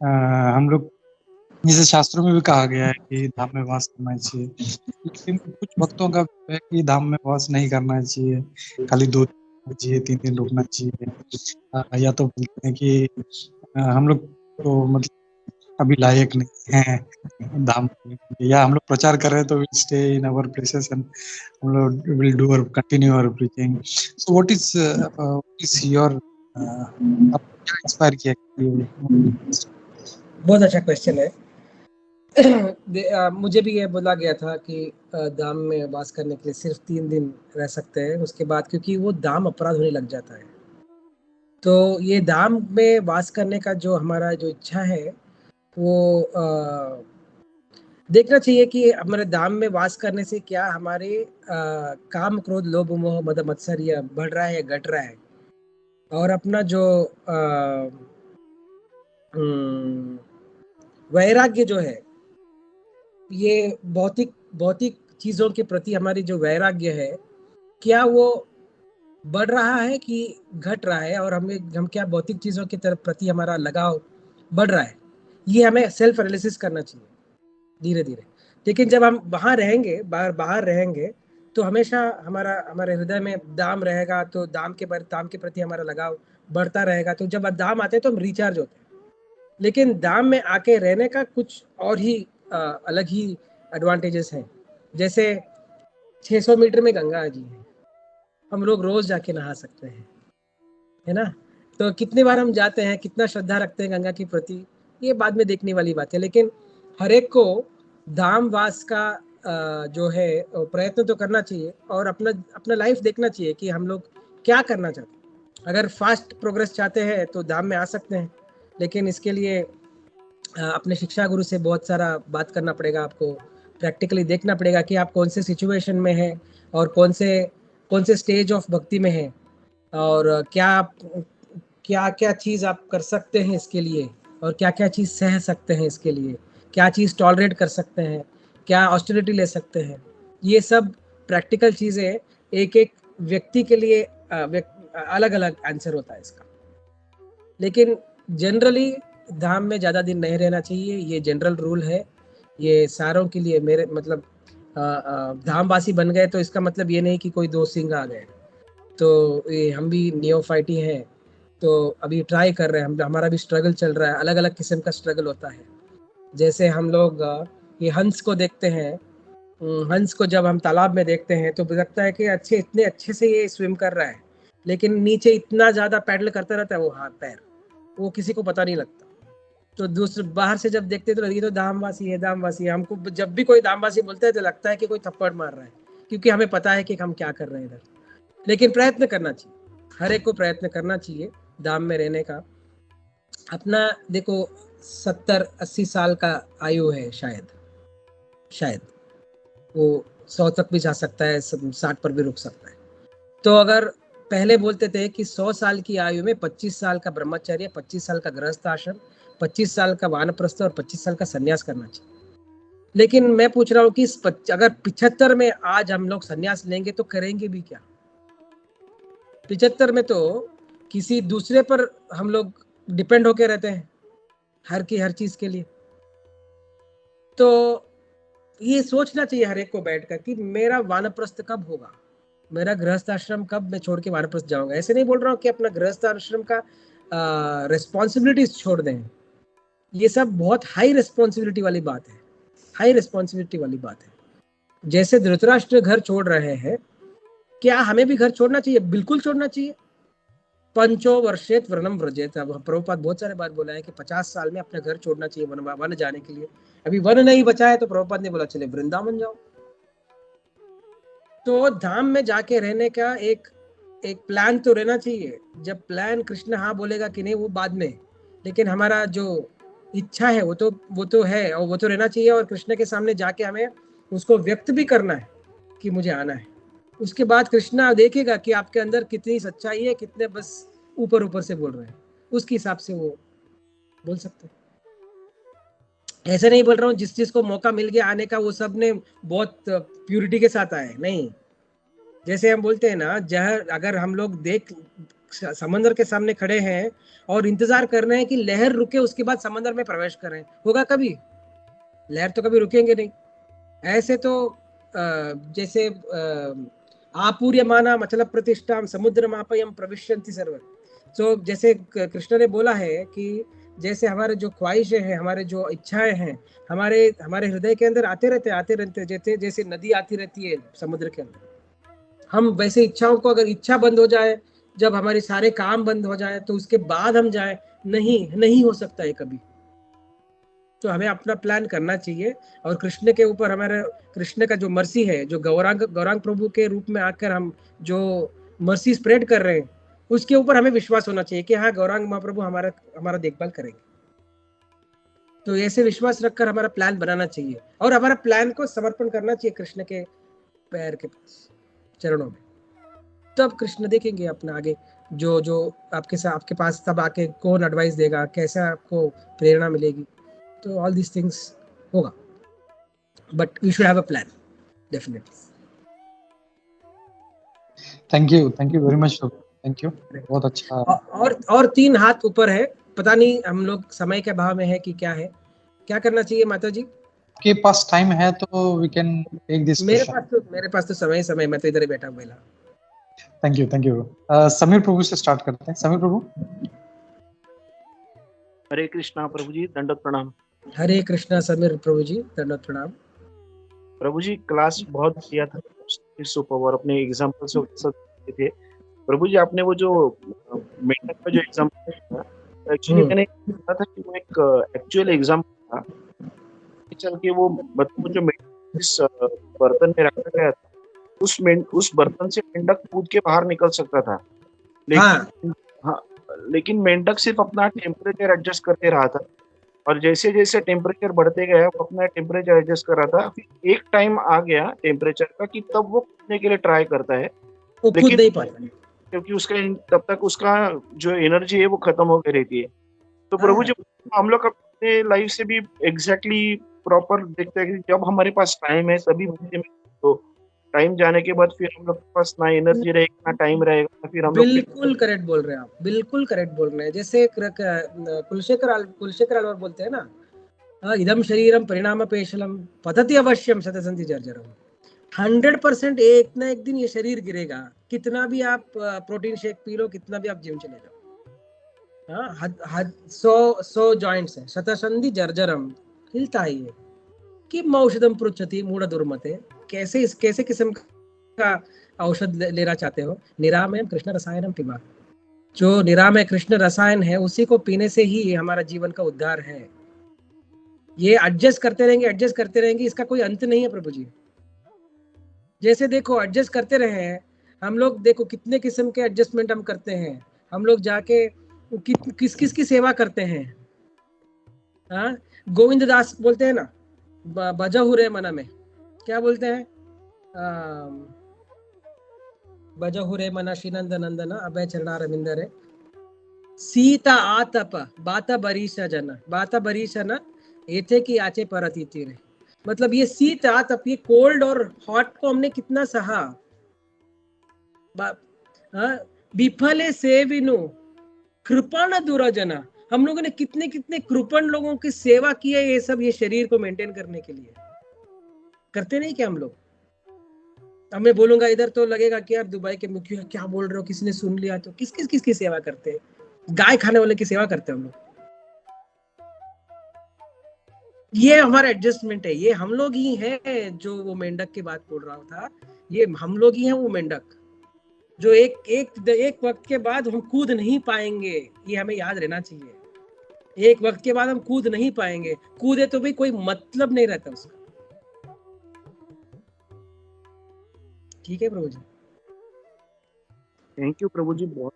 हम लोग जैसे शास्त्रों में भी कहा गया है कि धाम में वास करना चाहिए, लेकिन कुछ भक्तों का है कि धाम में वास नहीं करना चाहिए, खाली 2 दिन चाहिए, 3 दिन रुकना चाहिए, या तो बोलते हैं कि हम लोग तो मतलब अभी लायक नहीं है धाम, या हम लोग प्रचार कर रहे हैं तो will stay in our places and हम लोग विल डू और continue our preaching. So what is your आप क्या इंस्पायर किया? बहुत अच्छा क्वेश्चन है। मुझे भी ये बोला गया था कि धाम में वास करने के लिए सिर्फ 3 दिन रह सकते हैं, उसके बाद क्योंकि वो धाम अपराध होने लग जाता है। तो ये धाम में वास करने का जो हमारा जो इच्छा है, वो देखना चाहिए कि हमारे धाम में वास करने से क्या हमारे काम क्रोध लोभ मोह मद मत्सर्य बढ़ रहा है या घट रहा है, और अपना जो वैराग्य जो है, ये भौतिक चीजों के प्रति हमारी जो वैराग्य है, क्या वो बढ़ रहा है कि घट रहा है, और हम क्या भौतिक चीजों की तरफ प्रति हमारा लगाव बढ़ रहा है, ये हमें सेल्फ एनालिसिस करना चाहिए धीरे धीरे। लेकिन जब हम वहां रहेंगे, बाहर रहेंगे, तो हमेशा हमारे हृदय में दाम रहेगा, तो दाम के प्रति हमारा लगाव बढ़ता रहेगा। तो जब दाम आते हैं तो हम रिचार्ज होते हैं। लेकिन दाम में आके रहने का कुछ और ही अलग ही एडवांटेजेस हैं। जैसे 600 मीटर में गंगा जी है, हम लोग रोज जाके नहा सकते हैं, है ना। तो कितनी बार हम जाते हैं, कितना श्रद्धा रखते हैं गंगा के प्रति, ये बाद में देखने वाली बात है। लेकिन हर एक को धाम वास का जो है प्रयत्न तो करना चाहिए, और अपना लाइफ देखना चाहिए कि हम लोग क्या करना चाहते हैं। अगर फास्ट प्रोग्रेस चाहते हैं तो धाम में आ सकते हैं, लेकिन इसके लिए अपने शिक्षा गुरु से बहुत सारा बात करना पड़ेगा आपको, प्रैक्टिकली देखना पड़ेगा कि आप कौन से सिचुएशन में हैं और कौन से स्टेज ऑफ भक्ति में हैं, और क्या क्या चीज़ आप कर सकते हैं इसके लिए, और क्या क्या चीज़ सह सकते हैं इसके लिए, क्या चीज़ टॉलरेट कर सकते हैं, क्या ऑस्टेरिटी ले सकते हैं। ये सब प्रैक्टिकल चीज़ें एक एक व्यक्ति के लिए अलग अलग आंसर होता है इसका। लेकिन जनरली धाम में ज़्यादा दिन नहीं रहना चाहिए, ये जनरल रूल है। ये सारों के लिए, मेरे मतलब धामवासी बन गए तो इसका मतलब ये नहीं कि कोई दो सिंह आ गए। तो ये हम भी नियोफाइटी हैं, तो अभी ट्राई कर रहे हैं, हमारा भी स्ट्रगल चल रहा है, अलग अलग किस्म का स्ट्रगल होता है। जैसे हम लोग ये हंस को देखते हैं, हंस को जब हम तालाब में देखते हैं तो लगता है कि इतने अच्छे से ये स्विम कर रहा है, लेकिन नीचे इतना ज़्यादा पैडल करता रहता है वो हाथ पैर, वो किसी को पता नहीं लगता। तो दूसरे बाहर से जब देखते तो ये तो धामवासी है, धामवासी है। हमको जब भी कोई धामवासी बोलता है तो लगता है कि कोई थप्पड़ मार रहा है, क्योंकि हमें पता है कि हम क्या कर रहे हैं इधर। लेकिन प्रयत्न करना चाहिए, हर एक को प्रयत्न करना चाहिए धाम में रहने का। अपना देखो 70-80 साल का आयु है, शायद वो 100 तक भी जा सकता है, 60 पर भी रुक सकता है। तो अगर पहले बोलते थे कि 100 साल की आयु में 25 साल का ब्रह्मचर्य, 25 साल का गृहस्थ आश्रम, 25 साल का वानप्रस्थ और 25 साल का संन्यास करना चाहिए। लेकिन मैं पूछ रहा हूँ कि अगर 75 में आज हम लोग संन्यास लेंगे तो करेंगे भी क्या? 75 में तो किसी दूसरे पर हम लोग डिपेंड होके रहते हैं हर चीज के लिए। तो ये सोचना चाहिए हर एक को बैठकर कि मेरा वानप्रस्थ कब होगा, मेरा गृहस्थ आश्रम कब मैं छोड़ के वानप्रस्थ जाऊंगा। ऐसे नहीं बोल रहा हूँ कि अपना गृहस्थ आश्रम का रिस्पॉन्सिबिलिटीज छोड़ दें, ये सब बहुत हाई रिस्पॉन्सिबिलिटी वाली बात है, हाई रिस्पॉन्सिबिलिटी वाली बात है। जैसे धृतराष्ट्र घर छोड़ रहे हैं, क्या हमें भी घर छोड़ना चाहिए? बिल्कुल छोड़ना चाहिए। 5 वर्षेत वनम व्रजेत, प्रभुपाद बहुत सारे बार बोला है कि 50 साल में अपना घर छोड़ना चाहिए वन जाने के लिए। अभी वन नहीं बचा है तो प्रभुपाद ने बोला चले वृंदावन जाओ। तो धाम में जाके रहने का एक प्लान तो रहना चाहिए। जब प्लान कृष्ण हाँ बोलेगा कि नहीं वो बाद में, लेकिन हमारा जो इच्छा है वो तो है, और वो तो रहना चाहिए। और कृष्ण के सामने जाके हमें उसको व्यक्त भी करना है कि मुझे आना है। उसके बाद कृष्णा देखेगा कि आपके अंदर कितनी सच्चाई है, कितने बस ऊपर से बोल रहे हैं, उसके हिसाब से वो बोल सकते हैं। ऐसे नहीं बोल रहा हूँ जिस चीज को मौका मिल गया आने का वो सब ने बहुत प्यूरिटी के साथ आए, नहीं। जैसे हम बोलते हैं ना, जहर अगर हम लोग देख समंदर के सामने खड़े हैं और इंतजार कर रहे हैं कि लहर रुके उसके बाद समंदर में प्रवेश करें, होगा कभी? लहर तो कभी रुकेंगे नहीं। ऐसे तो जैसे आपूर्यमाना मतलब प्रतिष्ठा समुद्र मापयम प्रविशन्ति सर्व। तो जैसे कृष्ण ने बोला है कि जैसे हमारे जो ख्वाहिशें हैं, हमारे जो इच्छाएं हैं, हमारे हृदय के अंदर आते रहते जैसे नदी आती रहती है समुद्र के अंदर, हम वैसे इच्छाओं को, अगर इच्छा बंद हो जाए, जब हमारे सारे काम बंद हो जाए तो उसके बाद हम जाए, नहीं हो सकता है कभी। तो हमें अपना प्लान करना चाहिए। और कृष्ण के ऊपर हमारे कृष्ण का जो मर्सी है, जो गौरांग प्रभु के रूप में आकर हम जो मर्सी स्प्रेड कर रहे हैं, उसके ऊपर हमें विश्वास होना चाहिए कि हाँ गौरांग महाप्रभु हमारा देखभाल करेंगे। तो ऐसे विश्वास रखकर हमारा प्लान बनाना चाहिए और हमारा प्लान को समर्पण करना चाहिए कृष्ण के पैर के पास, चरणों में। तब कृष्ण देखेंगे अपना आगे जो आपके पास तब आके कौन एडवाइस देगा, कैसे आपको प्रेरणा मिलेगी। तो ऑल दीज थिंग्स होगा, but we should have a plan definitely. Thank you very much, thank you, बहुत अच्छा। और 3 हाथ ऊपर है, पता नहीं हम लोग समय के अभाव में है कि क्या करना चाहिए माता जी? आपके पास टाइम है तो we can take this question. मेरे पास तो समय मैं तो इधर ही बैठा हुआ। Thank you. समीर प्रभु से स्टार्ट करते हैं। समीर प्रभु। हरे कृष्णा प्रभु जी, दंडवत प्रणाम। हरे कृष्णा समीर प्रभु जी, दंडवत प्रणाम। प्रभु जी क्लास बहुत किया था, सुपर, अपने एग्जाम्पल से थे। प्रभु जी आपने वो जो मेंढक का जो एग्जाम्पल था, एक्चुअली मैंने कहा था कि वो एक एक्चुअल एग्जाम्पल था। चल के वो जो मेंढक इस बर्तन में रखा गया था, उस बर्तन से मेंढक कूद के बाहर निकल सकता था, लेकिन लेकिन मेंढक सिर्फ अपना टेम्परेचर एडजस्ट करते रहा था। और जैसे जैसे टेम्परेचर बढ़ते गया वो अपना टेम्परेचर एडजस्ट कर रहा था, फिर एक टाइम आ गया टेम्परेचर का कि तब वो कूदने के लिए ट्राई करता है, वो कूद लेकिन नहीं पाता। क्योंकि उसका तब तक उसका जो एनर्जी है वो खत्म हो गई रहती है। तो हाँ, प्रभु जी हम लोग अपने लाइफ से भी एग्जैक्टली प्रॉपर देखते हैं कि जब हमारे पास टाइम है तभी भक्ति में, तो टाइम जाने के बाद फिर हम लोग के पास ना एनर्जी रहेगी ना टाइम रहेगा, फिर हम लोग बिल्कुल करेक्ट बोल रहे हैं आप, बिल्कुल करेक्ट बोल रहे हैं। जैसे कुलशेखर आलवार बोलते हैं ना, इदम शरीरम परिणाम पेशलम पतति अवश्यम शतसंधि जर्जरम। 100% एक ना एक दिन ये शरीर गिरेगा, कितना भी आप प्रोटीन शेक पी लो, कितना भी आप जिम चले जाओ। हाँ, 100 जॉइंट्स है, शतसंधि जर्जरम, हिलता ही है। किम औषधम पृच्छति मूढ़ दुर्मते, कैसे किस्म का औषध लेना चाहते हो? निरामयम कृष्ण रसायनम पिबा। जो निरामय कृष्ण रसायन है उसी को पीने से ही हमारा जीवन का उद्धार है। ये एडजस्ट करते रहेंगे, इसका कोई अंत नहीं है प्रभु जी। जैसे देखो एडजस्ट करते रहे हैं हम लोग, देखो कितने किस्म के एडजस्टमेंट हम करते हैं। हम लोग जाके किस किस की सेवा करते हैं। हाँ, गोविंद दास बोलते हैं ना, बजहु रे मन में, क्या बोलते हैं? बजहु रे मन श्रीनंद नंदन अभय चरणारविंद रे, सीता आतप बाता बरीशन एथे की आचे परती रे। मतलब ये शीत आतप, ये कोल्ड और हॉट को हमने कितना सहा। विफले सेविनु कृपण दुराजना, हम लोगों ने कितने कितने कृपण लोगों की सेवा की है, ये सब ये शरीर को मेंटेन करने के लिए। करते नहीं क्या हम लोग? अब मैं बोलूंगा इधर तो लगेगा कि यार दुबई के मुखिया क्या बोल रहे हो, किसी ने सुन लिया तो। किसकी सेवा करते हैं? गाय खाने वाले की सेवा करते हैं हम लोग। ये हमारा एडजस्टमेंट है, ये हम लोग ही हैं। जो वो मेंढक की बात बोल रहा था, ये हम लोग ही हैं वो मेंढक, जो एक वक्त के बाद हम कूद नहीं पाएंगे। ये हमें याद रहना चाहिए। एक वक्त के बाद हम कूद नहीं पाएंगे, कूदे तो भी कोई मतलब नहीं रहता उसका। ठीक है प्रभु जी, थैंक यू प्रभु जी, बहुत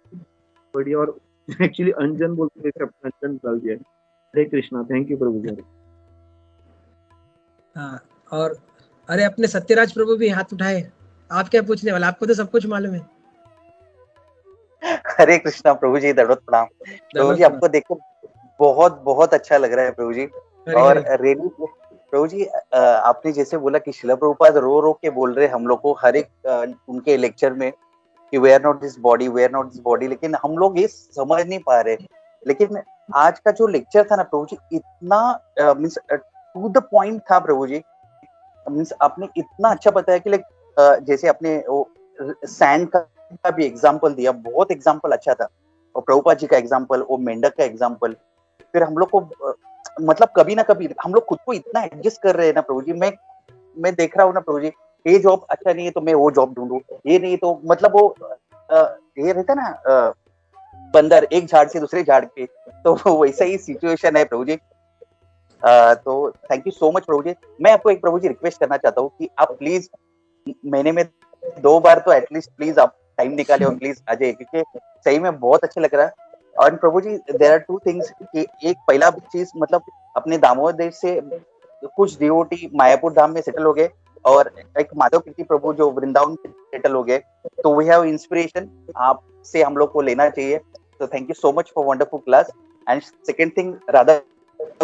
बढ़िया। और एक्चुअली अंजन बोलते थे, अंजन डाल दिया। हरे कृष्णा, थैंक यू प्रभु जी। हाँ, और अरे अपने सत्यराज प्रभु भी हाथ उठाए। आप क्या पूछने वाला? आपको तो सब कुछ मालूम है। हरे कृष्णा प्रभु जी, दंडवत प्रणाम। प्रभु जी आपको देखो बहुत बहुत अच्छा लग रहा है प्रभु जी। और रियली प्रभु जी आपने जैसे बोला कि शिला प्रभुपाद रो रो के बोल रहे हम लोग को हर एक उनके लेक्चर में कि we are not this body, लेकिन हम लोग ये समझ नहीं पा रहे। लेकिन आज का जो लेक्चर था ना प्रभु जी, इतना मीन्स टू द पॉइंट था प्रभु जी। मीन्स आपने इतना अच्छा बताया कि जैसे आपने वो सैंड का भी एग्जाम्पल दिया, बहुत एग्जाम्पल अच्छा था। और प्रभुपाद जी का एग्जाम्पल, वो मेंढक का एग्जाम्पल, फिर हम लोग को मतलब कभी ना कभी हम लोग खुद को इतना एडजस्ट कर रहे हैं ना प्रभु जी। मैं देख रहा हूँ ना प्रभु जी, ये जॉब अच्छा नहीं है तो मैं वो जॉब ढूंढूं, ये नहीं तो मतलब वो ये रहता ना बंदर एक झाड़ से दूसरे झाड़ पे, तो वैसा ही सिचुएशन है प्रभु जी। तो थैंक यू सो मच प्रभु जी। मैं आपको एक प्रभु जी रिक्वेस्ट करना चाहता हूँ कि आप प्लीज महीने में 2 बार तो एटलीस्ट प्लीज आप टाइम निकाले और प्लीज आ जाइए, क्योंकि सही में बहुत अच्छा लग रहा है। और प्रभु जी देयर आर 2 थिंग्स कि एक पहला चीज मतलब अपने दामोदर देश से कुछ डिवोटी मायापुर धाम में सेटल हो गए, और एक माधव कीर्ति प्रभु जो वृंदावन सेटल हो गए। तो वी हैव इंस्पिरेशन, आपसे हम लोग को लेना चाहिए। तो thank you so much for wonderful class. And second thing, Radha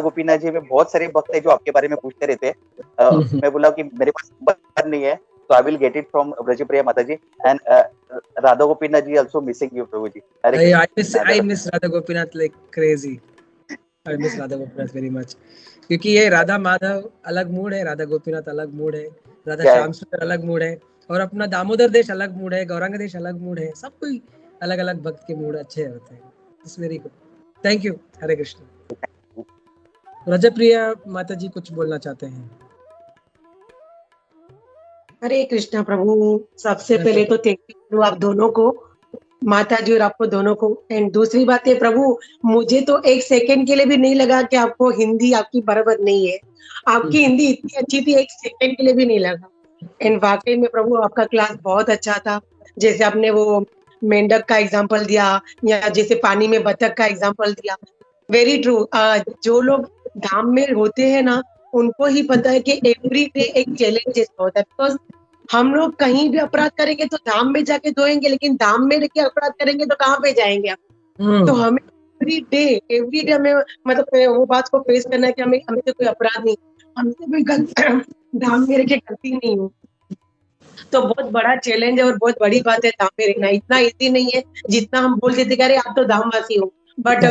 Gopinath ji में बहुत सारे भक्त है जो आपके बारे में पूछते रहते हैं। मैं बोला कि मेरे पास नंबर नहीं है, so I will get it from Brajapriya Mataji and Radha Gopinath ji also missing you Prabhu ji. I miss Radha Gopinath like crazy. I miss Radha Gopinath very much. क्योंकि ये राधा माधव अलग मूड है, राधा गोपीनाथ अलग mood है, राधा श्याम सुंदर अलग mood है, और अपना दामोदर देश अलग मूड है, गौरांग देश अलग मूड है। सब कोई अलग अलग भक्त के मूड अच्छे होते हैं। It's very good, thank you. Hare Krishna. Brajpriya माता जी कुछ बोलना चाहते हैं? हरे कृष्णा प्रभु, सबसे पहले तो थैंक यू आप दोनों को, माता जी और आपको दोनों को। एंड दूसरी बात है प्रभु, मुझे तो एक सेकंड के लिए भी नहीं लगा कि आपको हिंदी आपकी बराबर नहीं है। आपकी हिंदी इतनी अच्छी थी, एक सेकंड के लिए भी नहीं लगा। एंड वाकई में प्रभु आपका क्लास बहुत अच्छा था। जैसे आपने वो मेंढक का एग्जाम्पल दिया, या जैसे पानी में बतख का एग्जाम्पल दिया, वेरी ट्रू। जो लोग धाम में होते हैं ना, उनको ही पता है कि एवरी डे एक चैलेंज जैसा होता है। बिकॉज हम लोग कहीं भी अपराध करेंगे तो धाम में जाके धोएंगे, लेकिन धाम में लेके अपराध करेंगे तो कहाँ पे जाएंगे आप? तो हमें एवरी डे हमें मतलब वो बात को फेस करना है कि हमें हमसे कोई अपराध नहीं, हमसे कोई गलती धाम में रह के गलती नहीं हो। तो बहुत बड़ा चैलेंज है और बहुत बड़ी बात है धाम में रहना। इतना इजी नहीं है जितना हम बोल देते कि अरे आप तो धामवासी हो, बट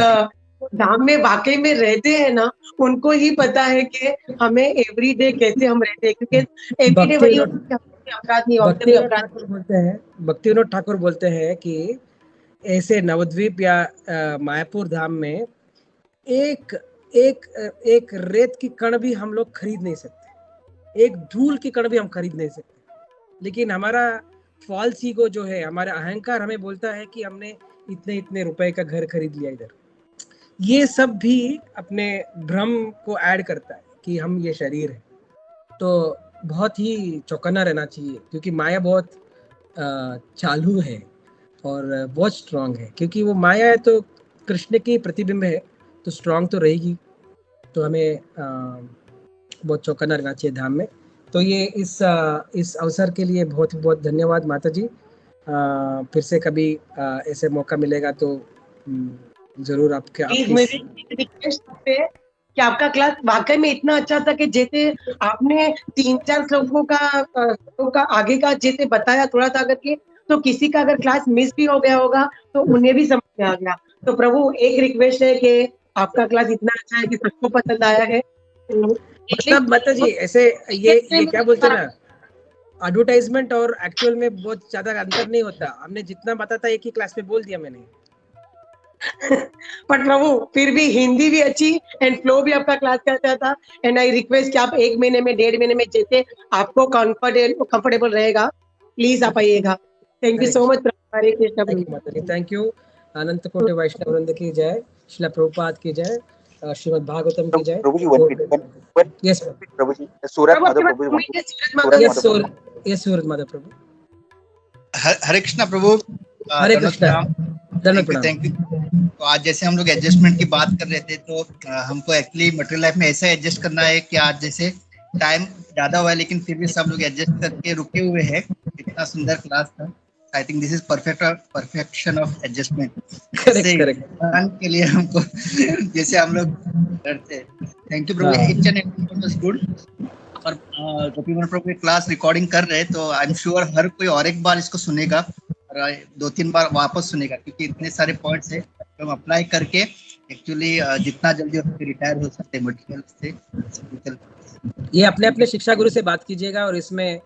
धाम में वाकई में रहते हैं ना, उनको ही पता है कि हमें एवरी डे कैसे हम रहते हैं, क्योंकि एवरी डे वही होता है कि हमसे अपराध नहीं होता, कोई अपराध नहीं। भक्ति विनोद ठाकुर बोलते हैं कि ऐसे नवद्वीप या मायापुर धाम में एक एक एक रेत की कण भी हम लोग खरीद नहीं सकते, एक धूल की कण भी हम खरीद नहीं सकते। लेकिन हमारा फॉल्स ईगो जो है, हमारा अहंकार हमें बोलता है कि हमने इतने इतने रुपए का घर खरीद लिया इधर। ये सब भी अपने भ्रम को ऐड करता है कि हम ये शरीर है। तो बहुत ही चौकन्ना रहना चाहिए, क्योंकि माया बहुत चालू है और बहुत स्ट्रांग है। क्योंकि वो माया है तो कृष्ण की प्रतिबिंब है, तो स्ट्रांग तो रहेगी। तो हमें बहुत चौकन्ना रहना चाहिए धाम में। तो ये इस अवसर के लिए बहुत बहुत धन्यवाद माता जी। फिर से कभी ऐसे मौका मिलेगा तो जरूर आपके मेरी रिक्वेस्ट है कि आपका क्लास वाकई में इतना अच्छा था कि जैसे आपने 3-4 लोगों का आगे का जैसे बताया थोड़ा सा करके, तो किसी का अगर क्लास मिस भी हो गया होगा तो उन्हें भी समझ में आ गया। तो प्रभु एक रिक्वेस्ट है कि आपका क्लास इतना अच्छा है कि सबको पसंद आया है। मतलब माता जी ऐसे ये क्या बोलते हैं ना, एडवर्टाइजमेंट और एक्चुअल में बहुत ज्यादा अंतर नहीं होता। हमने जितना पता था एक ही क्लास में बोल दिया मैंने। पर प्रभु फिर भी हिंदी भी अच्छी एंड फ्लो भी आपका क्लास का अच्छा था। एंड आई रिक्वेस्ट कि आप 1 महीने में 1.5 महीने में जैसे आपको कंफर्टेबल रहेगा, प्लीज आप आइएगा। थैंक यू सो मच प्रभु। हरे कृष्ण प्रभु। Thank you. अनंत कोटि वैष्णव वृंद की जय, श्रील प्रभुपाद की जय, श्रीमद् भागवतम की जय। प्रभु जी यस प्रभु जी, सूरत माधव प्रभु यस सूरत माधव प्रभु। हरे कृष्णा प्रभु। हरे कृष्णा। Thank you. तो आज जैसे हम लोग एडजस्टमेंट की बात कर रहे थे, तो हमको एक्चुअली मटेरियल लाइफ में ऐसा एडजस्ट करना है कि आज जैसे टाइम ज्यादा हुआ है लेकिन फिर भी सब लोग एडजस्ट करके रुके हुए हैं। इतना सुंदर क्लास था। I think this is perfection of adjustment. के लिए हमको जैसे हम लोग करते हैं। Thank you Prabhu. Each and everyone was good. और गोपीमन प्रभु की क्लास रिकॉर्डिंग कर रहे हैं, तो आई एम श्योर हर कोई और एक बार इसको सुनेगा और 2-3 बार वापस सुनेगा, क्योंकि इतने सारे पॉइंट्स है हम अप्लाई करके एक्चुअली जितना जल्दी हो सके रिटायर हो सकते हैं मटेरियल से। ये अपने अपने शिक्षा गुरु से बात कीजिएगा। और इसमें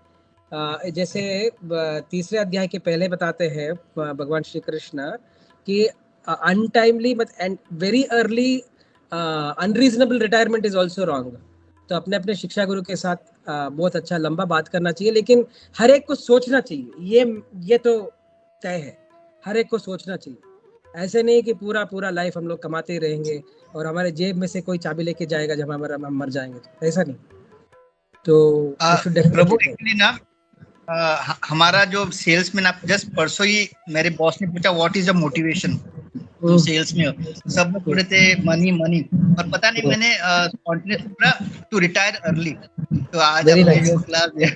जैसे तीसरे अध्याय के पहले बताते हैं भगवान श्री कृष्ण कि untimely and very early unreasonable retirement is also wrong. तो अपने अपने शिक्षा गुरु के साथ बहुत अच्छा लंबा बात करना चाहिए, लेकिन हर एक को सोचना चाहिए। ये तो तय है, हर एक को सोचना चाहिए। ऐसे नहीं कि पूरा लाइफ हम लोग कमाते ही रहेंगे और हमारे जेब में से कोई चाबी लेके जाएगा जब हम मर जाएंगे, तो ऐसा नहीं। तो प्रभु एक्चुअली ना हमारा जो सेल्स में ना, जस्ट परसों ही मेरे बॉस ने पूछा व्हाट इज द मोटिवेशन तुम सेल्स में हो। सब लोग बोल रहे थे मनी मनी, और पता नहीं मैंने स्पॉन्टेनियस पूरा टू रिटायर अर्ली। तो आज आपने क्लास दिया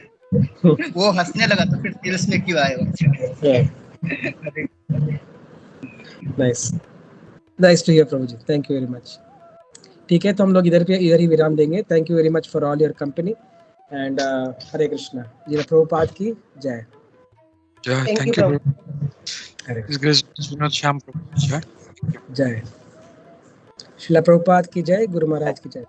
वो हंसने लगा, तो फिर सेल्स में क्यों आए हो। नाइस टू हियर प्रभु ji. Thank you very much. ठीक है, तो हम लोग इधर ही विराम देंगे। Thank you very much for all your company and Hare Krishna. जी प्रभुपाद की जय। Thank you. श्याम प्रभु जय। जय। श्रील प्रभुपाद की जय, गुरु महाराज की जय।